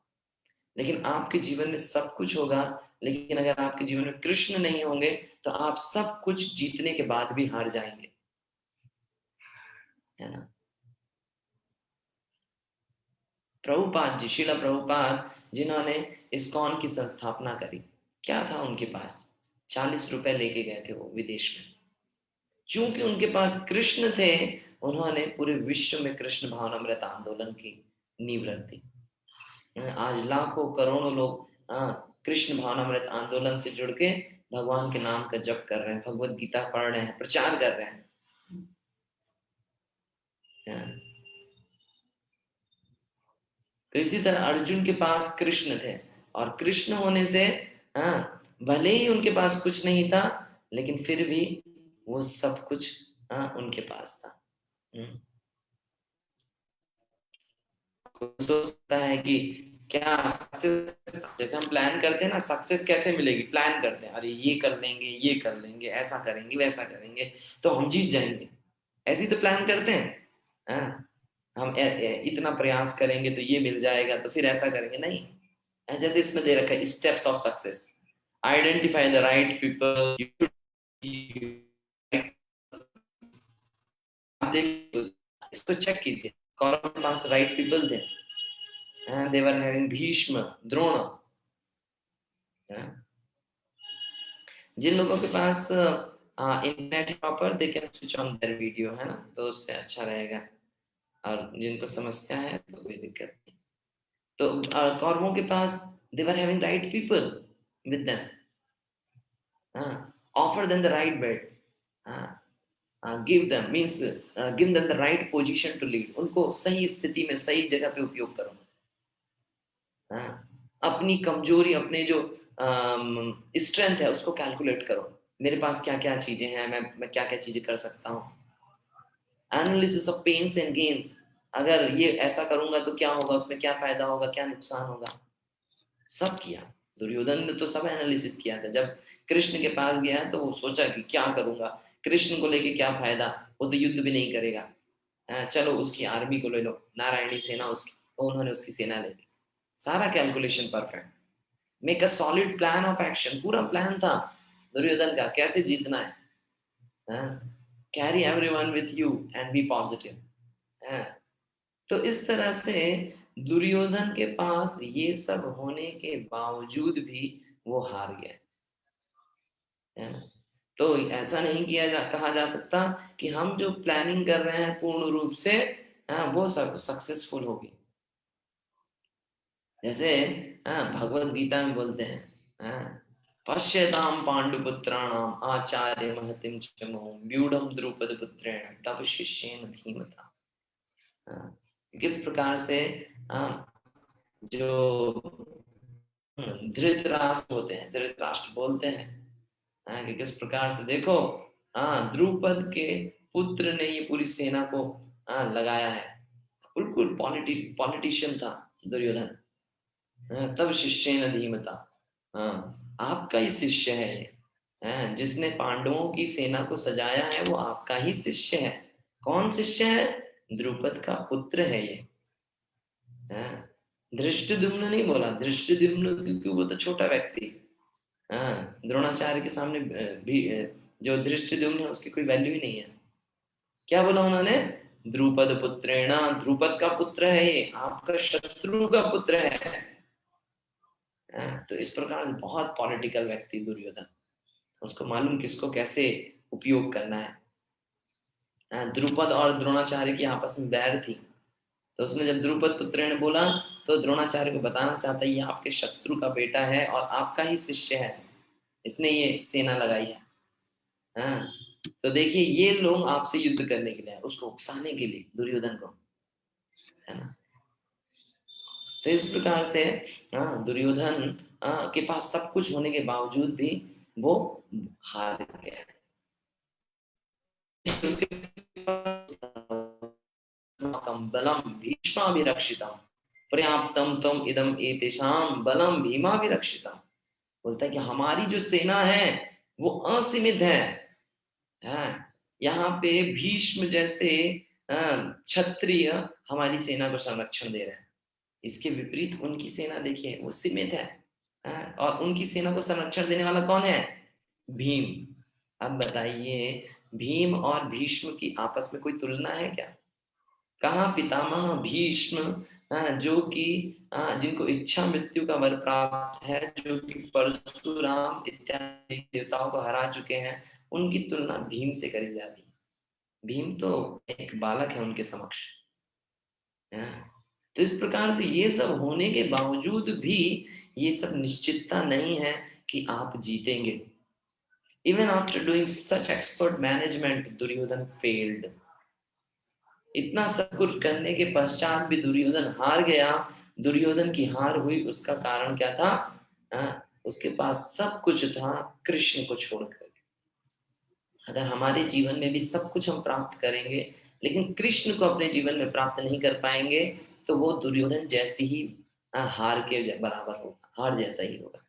लेकिन आपके जीवन में सब कुछ होगा, लेकिन अगर आपके जीवन में कृष्ण नहीं होंगे तो आप सब कुछ जीतने के बाद भी हार जाएंगे, है ना। प्रभुपाद जी, श्रील प्रभुपाद, जिन्होंने इस्कॉन की संस्थापना करी, क्या था उनके पास? 40 रुपए लेके गए थे वो विदेश में। चूंकि उनके पास कृष्ण थे, उन्होंने पूरे विश्व में कृष्ण भावनामृत आंदोलन की नींव रख दी। आज लाखों करोड़ों लोग कृष्ण भावनामृत आंदोलन से जुड़ के भगवान के नाम का जप कर रहे हैं, भगवत गीता पढ़ रहे हैं, प्रचार कर रहे हैं। तो इसी तरह अर्जुन के पास कृष्ण थे, और कृष्ण होने से भले ही उनके पास कुछ नहीं था, लेकिन फिर भी वो सब कुछ उनके पास था। सोच सकता है कि क्या सक्सेस, जैसे हम प्लान करते हैं ना, सक्सेस कैसे मिलेगी? प्लान करते हैं, अरे ये कर लेंगे, ये कर लेंगे, ऐसा करेंगे, वैसा करेंगे तो हम जीत जाएंगे, ऐसे ही तो प्लान करते हैं। हम इतना प्रयास करेंगे तो ये मिल जाएगा, तो फिर ऐसा करेंगे, नहीं। जैसे इसमें दे रखा है steps of success, identify the right people, इसको चेक कीजिए, कौन के पास राइट पीपल थे? they were having Bhishma, Drona. जिन लोगों के पास इंटरनेट है वहाँ पर, they can switch on their video, है ना, तो उससे अच्छा रहेगा। और जिनको समस्या है तो कोई दिक्कत नहीं। तो कौरवों के पास they were having right people with them, offer them the right bed, give them means give them the right position to lead, उनको सही स्थिति में सही जगह पे उपयोग करो। अपनी कमजोरी, अपने जो स्ट्रेंथ है उसको कैलकुलेट करो, मेरे पास क्या क्या चीजें हैं, मैं क्या क्या चीजें कर सकता हूँ। Analysis of pains and gains, अगर ये ऐसा करूंगा तो क्या होगा, उसमें क्या फायदा होगा, क्या नुकसान होगा, सब किया। दुर्योधन ने तो सब एनालिसिस किया था। जब कृष्ण के पास गया तो वो सोचा कि क्या करूंगा, कृष्ण को लेके क्या फायदा, वो तो युद्ध भी नहीं करेगा, चलो उसकी आर्मी को ले लो, नारायणी सेना उसकी, तो उन्होंने उसकी सेना ले ली। सारा calculation perfect, make a solid plan of action, पूरा प्लान था दुर्योधन का कैसे जीतना है। Carry everyone with you and be positive. तो इस तरह से दुर्योधन के पास ये सब होने के बावजूद भी वो हार गया, है ना। तो ऐसा नहीं कहा जा सकता कि हम जो प्लानिंग कर रहे हैं पूर्ण रूप से वो सब सक्सेसफुल होगी। जैसे भगवत गीता में बोलते हैं, पश्यताम पांडुपुत्राणाम आचार्य महतिम च महम व्यूढ़म द्रुपद पुत्रेण तब शिष्येन धीमता। किस प्रकार से जो धृतराष्ट्र होते हैं, धृतराष्ट्र बोलते हैं कि किस प्रकार से देखो द्रुपद के पुत्र ने ये पूरी सेना को लगाया है, बिल्कुल पॉलिटिशियन था दुर्योधन। तब शिष्य न धीमता, आपका ही शिष्य है ये, जिसने पांडवों की सेना को सजाया है वो आपका ही शिष्य है। कौन शिष्य है? द्रुपद का पुत्र है ये। धृष्टद्युम्न नहीं बोला, धृष्टद्युम्न क्योंकि वो तो छोटा व्यक्ति, द्रोणाचार्य के सामने भी जो धृष्टद्युम्न है उसकी कोई वैल्यू ही नहीं है। क्या बोला उन्होंने? द्रुपद पुत्रेण, द्रुपद का पुत्र है ये, आपका शत्रु का पुत्र है। तो इस प्रकार बहुत पॉलिटिकल व्यक्ति दुर्योधन, उसको मालूम किसको कैसे उपयोग करना है। द्रुपद और द्रोणाचार्य की आपस में बैर थी, तो उसने जब द्रुपद पुत्र ने बोला तो द्रोणाचार्य को बताना चाहता ये आपके शत्रु का बेटा है और आपका ही शिष्य है, इसने ये सेना लगाई है। तो देखिए ये लोग आपसे युद्ध करने के लिए, उसको उकसाने के लिए दुर्योधन को, है ना। तो इस प्रकार से दुर्योधन के पास सब कुछ होने के बावजूद भी वो हार गया। बलम भीष्माभिरक्षितम पर्याप्तम तम इदम एतेषाम बलम भीमाभिरक्षितम। बोलता है कि हमारी जो सेना है वो असीमित है। यहाँ पे भीष्म जैसे क्षत्रिय हमारी सेना को संरक्षण दे रहे हैं, इसके विपरीत उनकी सेना देखिए वो सीमित है। और उनकी सेना को संरक्षण देने वाला कौन है? भीम। अब बताइए भीम और भीष्म की आपस में कोई तुलना है क्या? कहाँ पितामह भीष्म जो कि जिनको इच्छा मृत्यु का वर प्राप्त है, जो कि परशुराम इत्यादि देवताओं को हरा चुके हैं, उनकी तुलना भीम से करी जाती है। भीम तो एक बालक है उनके समक्ष। तो इस प्रकार से ये सब होने के बावजूद भी ये सब निश्चितता नहीं है कि आप जीतेंगे। Even after doing such expert management, Duryodhan failed. इतना सब कुछ करने के पश्चात भी दुर्योधन हार गया। दुर्योधन की हार हुई उसका कारण क्या था? उसके पास सब कुछ था कृष्ण को छोड़कर। अगर हमारे जीवन में भी सब कुछ हम प्राप्त करेंगे लेकिन कृष्ण को अपने जीवन में प्राप्त नहीं कर पाएंगे तो वो दुर्योधन जैसी ही हार के बराबर होगा, हार जैसा ही होगा।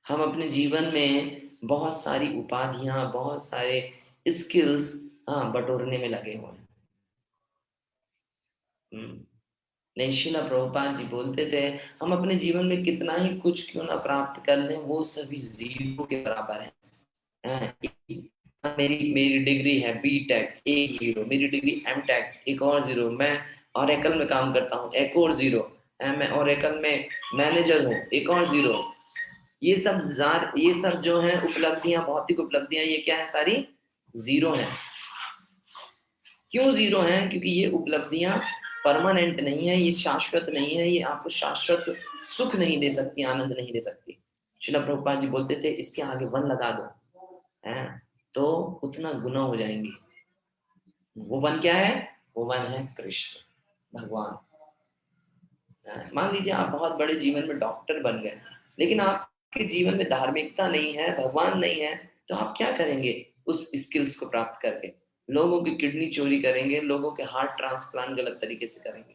हम अपने जीवन में बहुत सारी उपाधियां, बहुत सारे स्किल्स बटोरने में लगे हुए हैं। नहीं, शिला प्रभुपाद जी बोलते थे हम अपने जीवन में कितना ही कुछ क्यों ना प्राप्त कर लें वो सभी जीरो के बराबर है। मेरी डिग्री है B.Tech, एक जीरो, मेरी डिग्री M.Tech, एक और जीरो, मैं ऑरेकल में काम करता हूँ, एक और जीरो, मैं ऑरेकल में मैनेजर हूँ, एक और जीरो। ये सब जो है उपलब्धियां, भौतिक उपलब्धियां, ये क्या है? सारी जीरो है। क्यों जीरो है? क्योंकि ये उपलब्धियां परमानेंट नहीं है, ये शाश्वत नहीं है, ये आपको शाश्वत सुख नहीं दे सकती, आनंद नहीं दे सकती। श्रील प्रभुपाद जी बोलते थे इसके आगे 1 लगा दो, है तो उतना गुना हो जाएंगे। वो 1 क्या है? वो 1 है कृष्ण भगवान। मान लीजिए आप बहुत बड़े जीवन में डॉक्टर बन गए, लेकिन आपके जीवन में धार्मिकता नहीं है, भगवान नहीं है, तो आप क्या करेंगे उस स्किल्स को प्राप्त करके? लोगों की किडनी चोरी करेंगे, लोगों के हार्ट ट्रांसप्लांट गलत तरीके से करेंगे।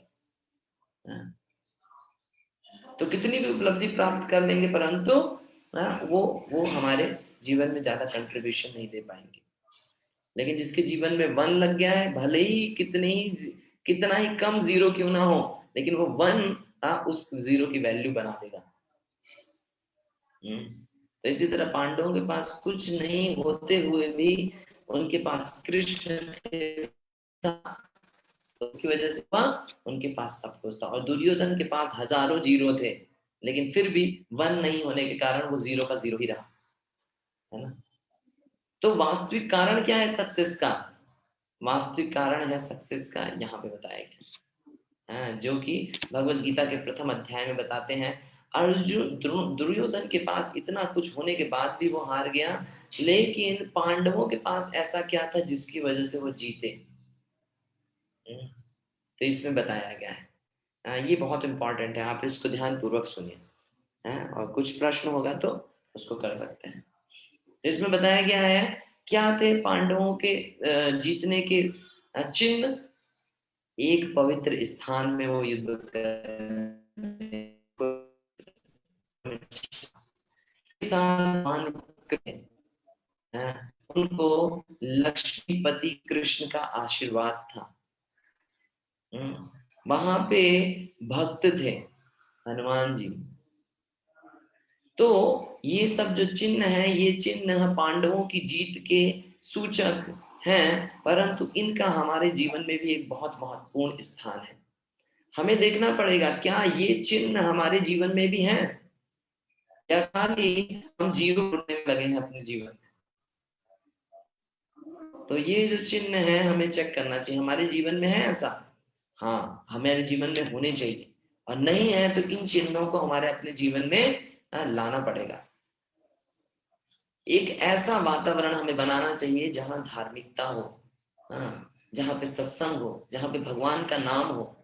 तो कितनी भी उपलब्धि प्राप्त कर लेंगे, परंतु वो हमारे जीवन में ज्यादा कंट्रीब्यूशन नहीं दे पाएंगे। लेकिन जिसके जीवन में 1 लग गया है, भले ही कितना ही कम जीरो क्यों ना हो, लेकिन वो 1 उस जीरो की वैल्यू बना देगा। तो इसी तरह पांडवों के पास कुछ नहीं होते हुए भी उनके पास कृष्ण थे, तो उसकी वजह से उनके पास सब कुछ था। और दुर्योधन के पास हजारों जीरो थे, लेकिन फिर भी 1 नहीं होने के कारण वो जीरो का जीरो ही रहा, है ना। तो वास्तविक कारण क्या है सक्सेस का? वास्तविक कारण है सक्सेस का यहाँ पे बताया गया, जो कि भगवत गीता के प्रथम अध्याय में बताते हैं। अर्जुन दुर्योधन के पास इतना कुछ होने के बाद भी वो हार गया, लेकिन पांडवों के पास ऐसा क्या था जिसकी वजह से वो जीते? तो इसमें बताया गया है। ये बहुत इंपॉर्टेंट है, आप इसको ध्यान पूर्वक सुनिए, और कुछ प्रश्न होगा तो उसको कर सकते हैं। तो इसमें बताया गया है क्या थे पांडवों के जीतने के चिन्ह? एक पवित्र स्थान में वो युद्ध करने उनको लक्ष्मीपति कृष्ण का आशीर्वाद था। वहां पे भक्त थे हनुमान जी। तो ये सब जो चिन्ह है, ये चिन्ह पांडवों की जीत के सूचक हैं, परंतु इनका हमारे जीवन में भी एक बहुत महत्वपूर्ण स्थान है। हमें देखना पड़ेगा क्या ये चिन्ह हमारे जीवन में भी हैं, या खाली हम जीरो ढूंढने में लगे हैं अपने जीवन में। तो ये जो चिन्ह है हमें चेक करना चाहिए, हमारे जीवन में है ऐसा? हाँ, हमारे जीवन में होने चाहिए, और नहीं है तो इन चिन्हों को हमारे अपने जीवन में लाना पड़ेगा। एक ऐसा वातावरण हमें बनाना चाहिए जहां धार्मिकता हो, जहां पे सत्संग हो, जहां पे भगवान का नाम हो,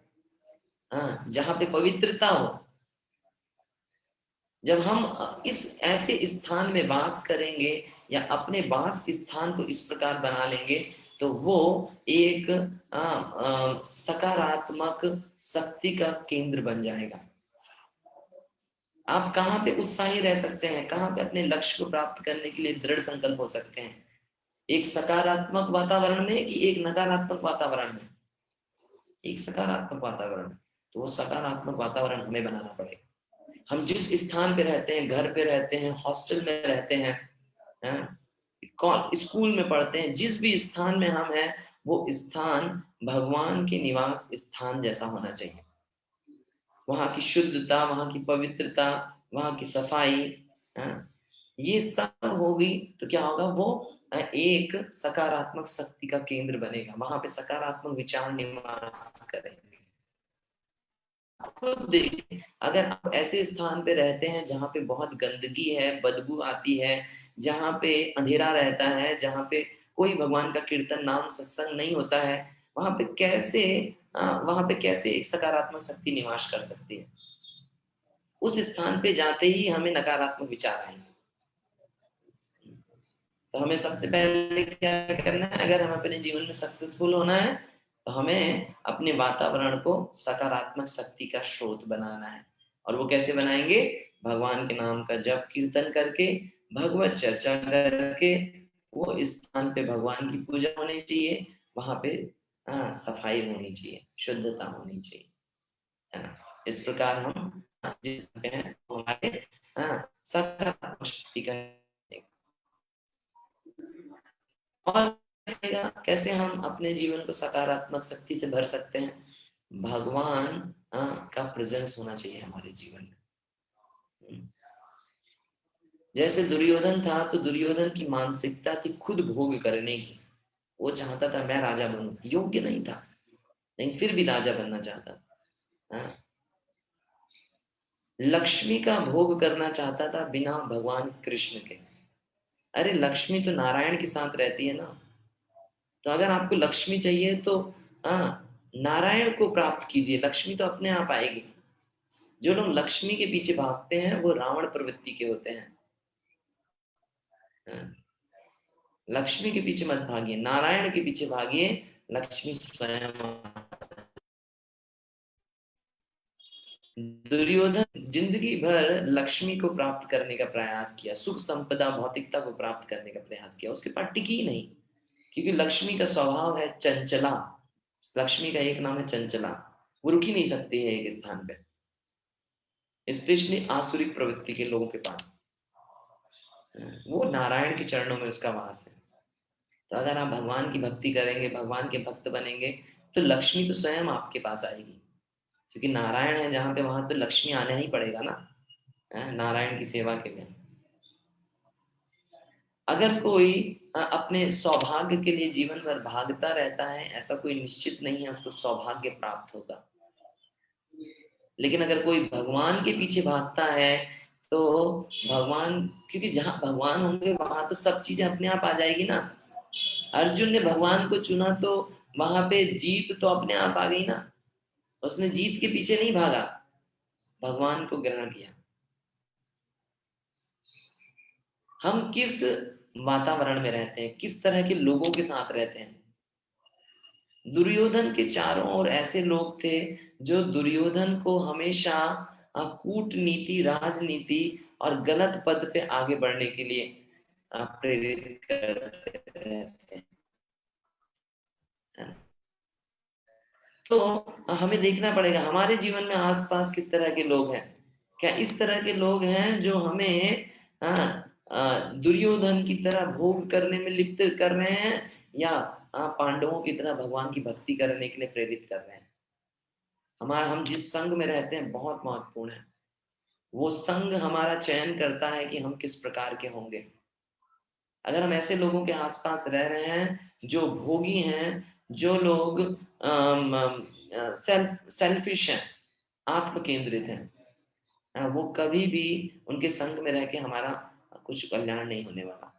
जहां पे पवित्रता हो। जब हम इस ऐसे स्थान में वास करेंगे या अपने वास स्थान को इस प्रकार बना लेंगे, तो वो एक सकारात्मक शक्ति का केंद्र बन जाएगा। आप कहाँ पे उत्साही रह सकते हैं, कहाँ पे अपने लक्ष्य को प्राप्त करने के लिए दृढ़ संकल्प हो सकते हैं? एक सकारात्मक वातावरण में कि एक नकारात्मक वातावरण में? एक सकारात्मक वातावरण। तो वो सकारात्मक वातावरण हमें बनाना पड़ेगा। हम जिस स्थान पे रहते हैं, घर पे रहते हैं, हॉस्टल में रहते हैं, स्कूल में पढ़ते हैं, जिस भी स्थान में हम हैं, वो स्थान भगवान के निवास स्थान जैसा होना चाहिए। वहां की शुद्धता, वहां की पवित्रता, वहां की सफाई, ये सब होगी तो क्या होगा? वो एक सकारात्मक शक्ति का केंद्र बनेगा। वहां पे सकारात्मक विचार निवास करेंगे। खुद देखिए, अगर आप ऐसे स्थान पे रहते हैं जहाँ पे बहुत गंदगी है, बदबू आती है, जहाँ पे अंधेरा रहता है, जहाँ पे कोई भगवान का कीर्तन नाम सत्संग नहीं होता है, वहां पे कैसे एक सकारात्मक शक्ति निवास कर सकती है? उस स्थान पे जाते ही हमें नकारात्मक विचार आएंगे। तो हमें सबसे पहले क्या करना है? अगर हम अपने जीवन में सक्सेसफुल होना है तो हमें अपने वातावरण को सकारात्मक शक्ति का स्रोत बनाना है। और वो कैसे बनाएंगे? भगवान के नाम का जप कीर्तन करके, भगवत चर्चा करके, वो स्थान पे भगवान की पूजा होनी चाहिए, वहां पे सफाई होनी चाहिए, शुद्धता होनी चाहिए, है ना। इस प्रकार हम जिस पे हैं वो हमारे सकारात्मक शक्ति का। और कैसे हम अपने जीवन को सकारात्मक शक्ति से भर सकते हैं? भगवान का प्रेजेंस होना चाहिए हमारे जीवन में। जैसे दुर्योधन था, तो दुर्योधन की मानसिकता थी खुद भोग करने की। वो चाहता था मैं राजा बनूं, योग्य नहीं था लेकिन फिर भी राजा बनना चाहता था। हाँ? लक्ष्मी का भोग करना चाहता था बिना भगवान कृष्ण के। अरे लक्ष्मी तो नारायण के साथ रहती है ना। तो अगर आपको लक्ष्मी चाहिए तो नारायण को प्राप्त कीजिए, लक्ष्मी तो अपने आप आएगी। जो लोग लक्ष्मी के पीछे भागते हैं वो रावण प्रवृत्ति के होते हैं। हाँ, लक्ष्मी के पीछे मत भागिए, नारायण के पीछे भागिए, लक्ष्मी स्वयं। दुर्योधन जिंदगी भर लक्ष्मी को प्राप्त करने का प्रयास किया, सुख संपदा भौतिकता को प्राप्त करने का प्रयास किया, उसके पास टिकी ही नहीं, क्योंकि लक्ष्मी का स्वभाव है चंचला। लक्ष्मी का एक नाम है चंचला, वो रुकी नहीं सकती है एक स्थान पे, स्पेशली आसुरिक प्रवृत्ति के लोगों के पास। वो नारायण के चरणों में उसका वास है। तो अगर आप भगवान की भक्ति करेंगे, भगवान के भक्त बनेंगे, तो लक्ष्मी तो स्वयं आपके पास आएगी, क्योंकि नारायण है जहां पे, वहां तो लक्ष्मी आना ही पड़ेगा ना, नारायण की सेवा के लिए। अगर कोई अपने सौभाग्य के लिए जीवन भर भागता रहता है, ऐसा कोई निश्चित नहीं है उसको सौभाग्य प्राप्त होगा। लेकिन अगर कोई भगवान के पीछे भागता है तो भगवान, क्योंकि जहां भगवान होंगे वहां तो सब चीजें अपने आप आ जाएगी ना। अर्जुन ने भगवान को चुना तो वहां पे जीत तो अपने आप आ गई ना। उसने जीत के पीछे नहीं भागा, भगवान को ग्रहण किया। हम किस वातावरण में रहते हैं, किस तरह के लोगों के साथ रहते हैं। दुर्योधन के चारों ओर ऐसे लोग थे जो दुर्योधन को हमेशा कूटनीति, राजनीति और गलत पद पे आगे बढ़ने के लिए प्रेरित करते रहते हैं। तो हमें देखना पड़ेगा हमारे जीवन में आसपास किस तरह के लोग हैं। क्या इस तरह के लोग हैं जो हमें दुर्योधन की तरह भोग करने में लिप्त कर रहे हैं, या पांडवों की तरह भगवान की भक्ति करने के लिए प्रेरित कर रहे हैं। हम जिस संघ में रहते हैं बहुत महत्वपूर्ण है। वो संघ हमारा चयन करता है कि हम किस प्रकार के होंगे। अगर हम ऐसे लोगों के आसपास रह रहे हैं जो भोगी हैं, जो लोग सेल्फिश हैं, आत्म केंद्रित हैं, वो कभी भी उनके संग में रह के हमारा कुछ कल्याण नहीं होने वाला।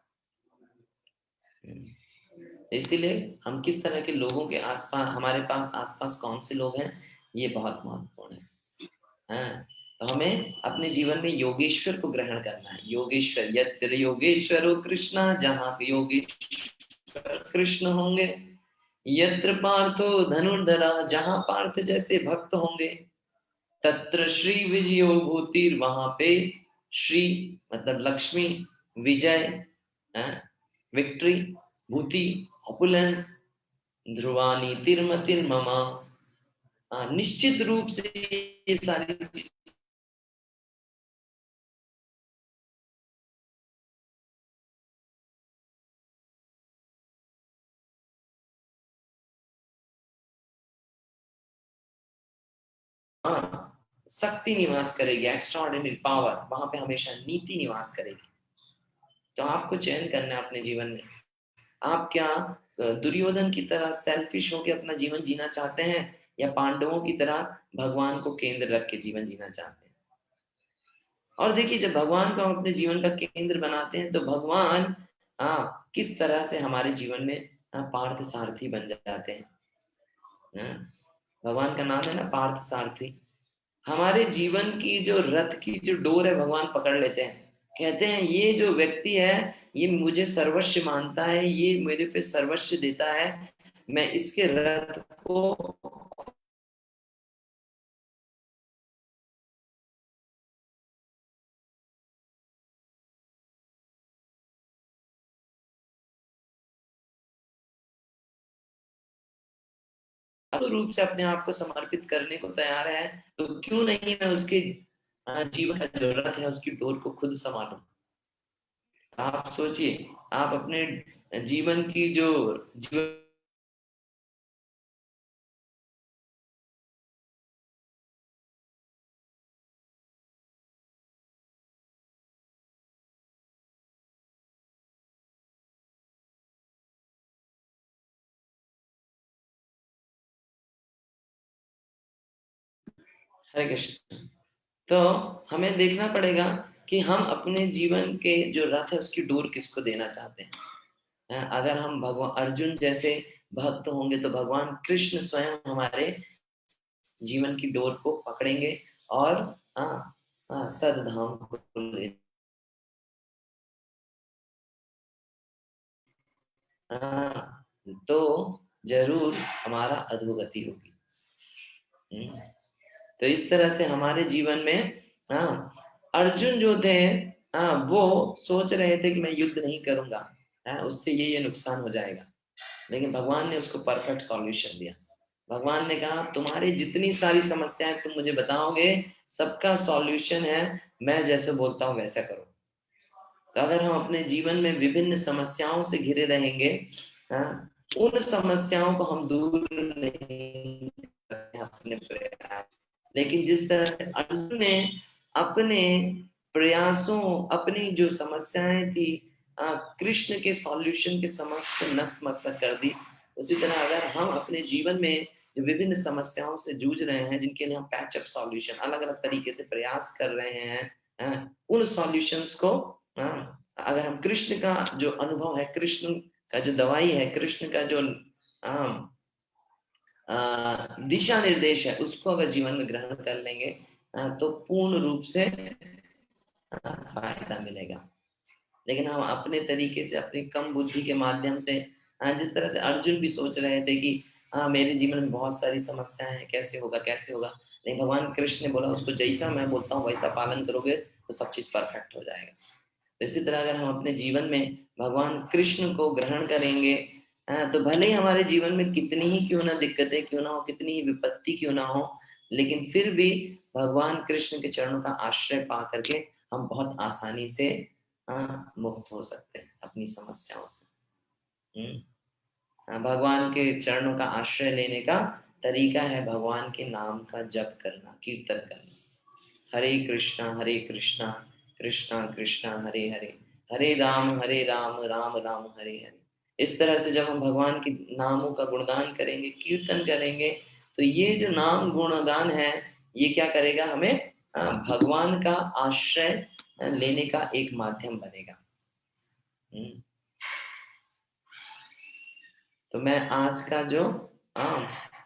इसीलिए हम किस तरह के लोगों के आसपास, हमारे पास आसपास कौन से लोग हैं, ये बहुत महत्वपूर्ण है। हाँ, तो हमें अपने जीवन में योगेश्वर को ग्रहण करना है। योगेश्वर, यत्र योगेश्वरो कृष्णा, जहाँ पे योगेश्वर कृष्ण होंगे, यत्र पार्थो धनुर्धरा, जहाँ पार्थ जैसे भक्त होंगे, तत्र श्री विजयो भूतिर, वहां पे श्री मतलब लक्ष्मी, विजय विक्ट्री, भूति ऑपुलेंस, ध्रुवानी तिर्मतिर्ममा, निश्चित रूप से ये सारी चीजें शक्ति निवास करेगी, एक्स्ट्राऑर्डिनरी पावर, वहां पे हमेशा नीति निवास करेगी। तो आपको चयन करना है अपने जीवन में, आप क्या दुर्योधन की तरह सेल्फिश होकर अपना जीवन जीना चाहते हैं, या पांडवों की तरह भगवान को केंद्र रख के जीवन जीना चाहते हैं। और देखिए, जब भगवान को हम अपने जीवन का केंद्र बनाते हैं तो भगवान किस तरह से हमारे जीवन में पार्थ सारथी बन जाते हैं। भगवान का नाम है ना पार्थ सारथी। हमारे जीवन की जो रथ की जो डोर है भगवान पकड़ लेते हैं, कहते हैं ये जो व्यक्ति है ये मुझे सर्वस्व मानता है, ये मेरे पे सर्वस्व देता है, मैं इसके रथ को रूप से अपने आप को समर्पित करने को तैयार है, तो क्यों नहीं मैं उसके जीवन का जो रथ है उसकी डोर को खुद संभालूं। आप सोचिए, आप अपने जीवन की जो जीवन हरे कृष्ण। तो हमें देखना पड़ेगा कि हम अपने जीवन के जो रथ है उसकी डोर किसको देना चाहते हैं। अगर हम भगवान अर्जुन जैसे भक्त होंगे तो भगवान कृष्ण स्वयं हमारे जीवन की डोर को पकड़ेंगे और सद्धाम को ले तो जरूर हमारा अधोगति होगी। तो इस तरह से हमारे जीवन में अर्जुन जो थे वो सोच रहे थे कि मैं युद्ध नहीं करूंगा, उससे ये नुकसान हो जाएगा, लेकिन भगवान ने उसको परफेक्ट सॉल्यूशन दिया। भगवान ने कहा तुम्हारी जितनी सारी समस्याएं तुम मुझे बताओगे सबका सॉल्यूशन है मैं जैसे बोलता हूं वैसा करो। तो अगर हम अपने जीवन में विभिन्न समस्याओं से घिरे रहेंगे, उन समस्याओं को हम दूर नहीं कर सकते अपने प्रयास। लेकिन जिस तरह से अर्जुन ने अपने प्रयासों, अपनी जो समस्याएं थी कृष्ण के सॉल्यूशन के समस्त नष्ट मतलब कर दी, उसी तरह अगर हम अपने जीवन में जो विभिन्न समस्याओं से जूझ रहे हैं, जिनके लिए हम पैचअप सॉल्यूशन अलग अलग तरीके से प्रयास कर रहे हैं, उन सॉल्यूशंस को अगर हम कृष्ण का जो अनुभव है, कृष्ण का जो दवाई है, कृष्ण का जो दिशा निर्देश है, उसको अगर जीवन में ग्रहण कर लेंगे तो पूर्ण रूप से फायदा मिलेगा। लेकिन हम अपने तरीके से, अपनी कम बुद्धि के माध्यम से, जिस तरह से अर्जुन भी सोच रहे थे कि मेरे जीवन में बहुत सारी समस्याएं हैं, कैसे होगा कैसे होगा, लेकिन भगवान कृष्ण ने बोला उसको जैसा मैं बोलता हूँ वैसा पालन करोगे तो सब चीज परफेक्ट हो जाएगा। तो इसी तरह अगर हम अपने जीवन में भगवान कृष्ण को ग्रहण करेंगे तो भले ही हमारे जीवन में कितनी ही क्यों ना दिक्कतें क्यों ना हो, कितनी ही विपत्ति क्यों ना हो, लेकिन फिर भी भगवान कृष्ण के चरणों का आश्रय पा करके हम बहुत आसानी से मुक्त हो सकते हैं अपनी समस्याओं से। भगवान के चरणों का आश्रय लेने का तरीका है भगवान के नाम का जप करना, कीर्तन करना। हरे कृष्णा कृष्णा कृष्णा हरे हरे, हरे राम राम राम हरे हरे। इस तरह से जब हम भगवान के नामों का गुणगान करेंगे, कीर्तन करेंगे, तो ये जो नाम गुणगान है ये क्या करेगा, हमें भगवान का आश्रय लेने का एक माध्यम बनेगा। तो मैं आज का जो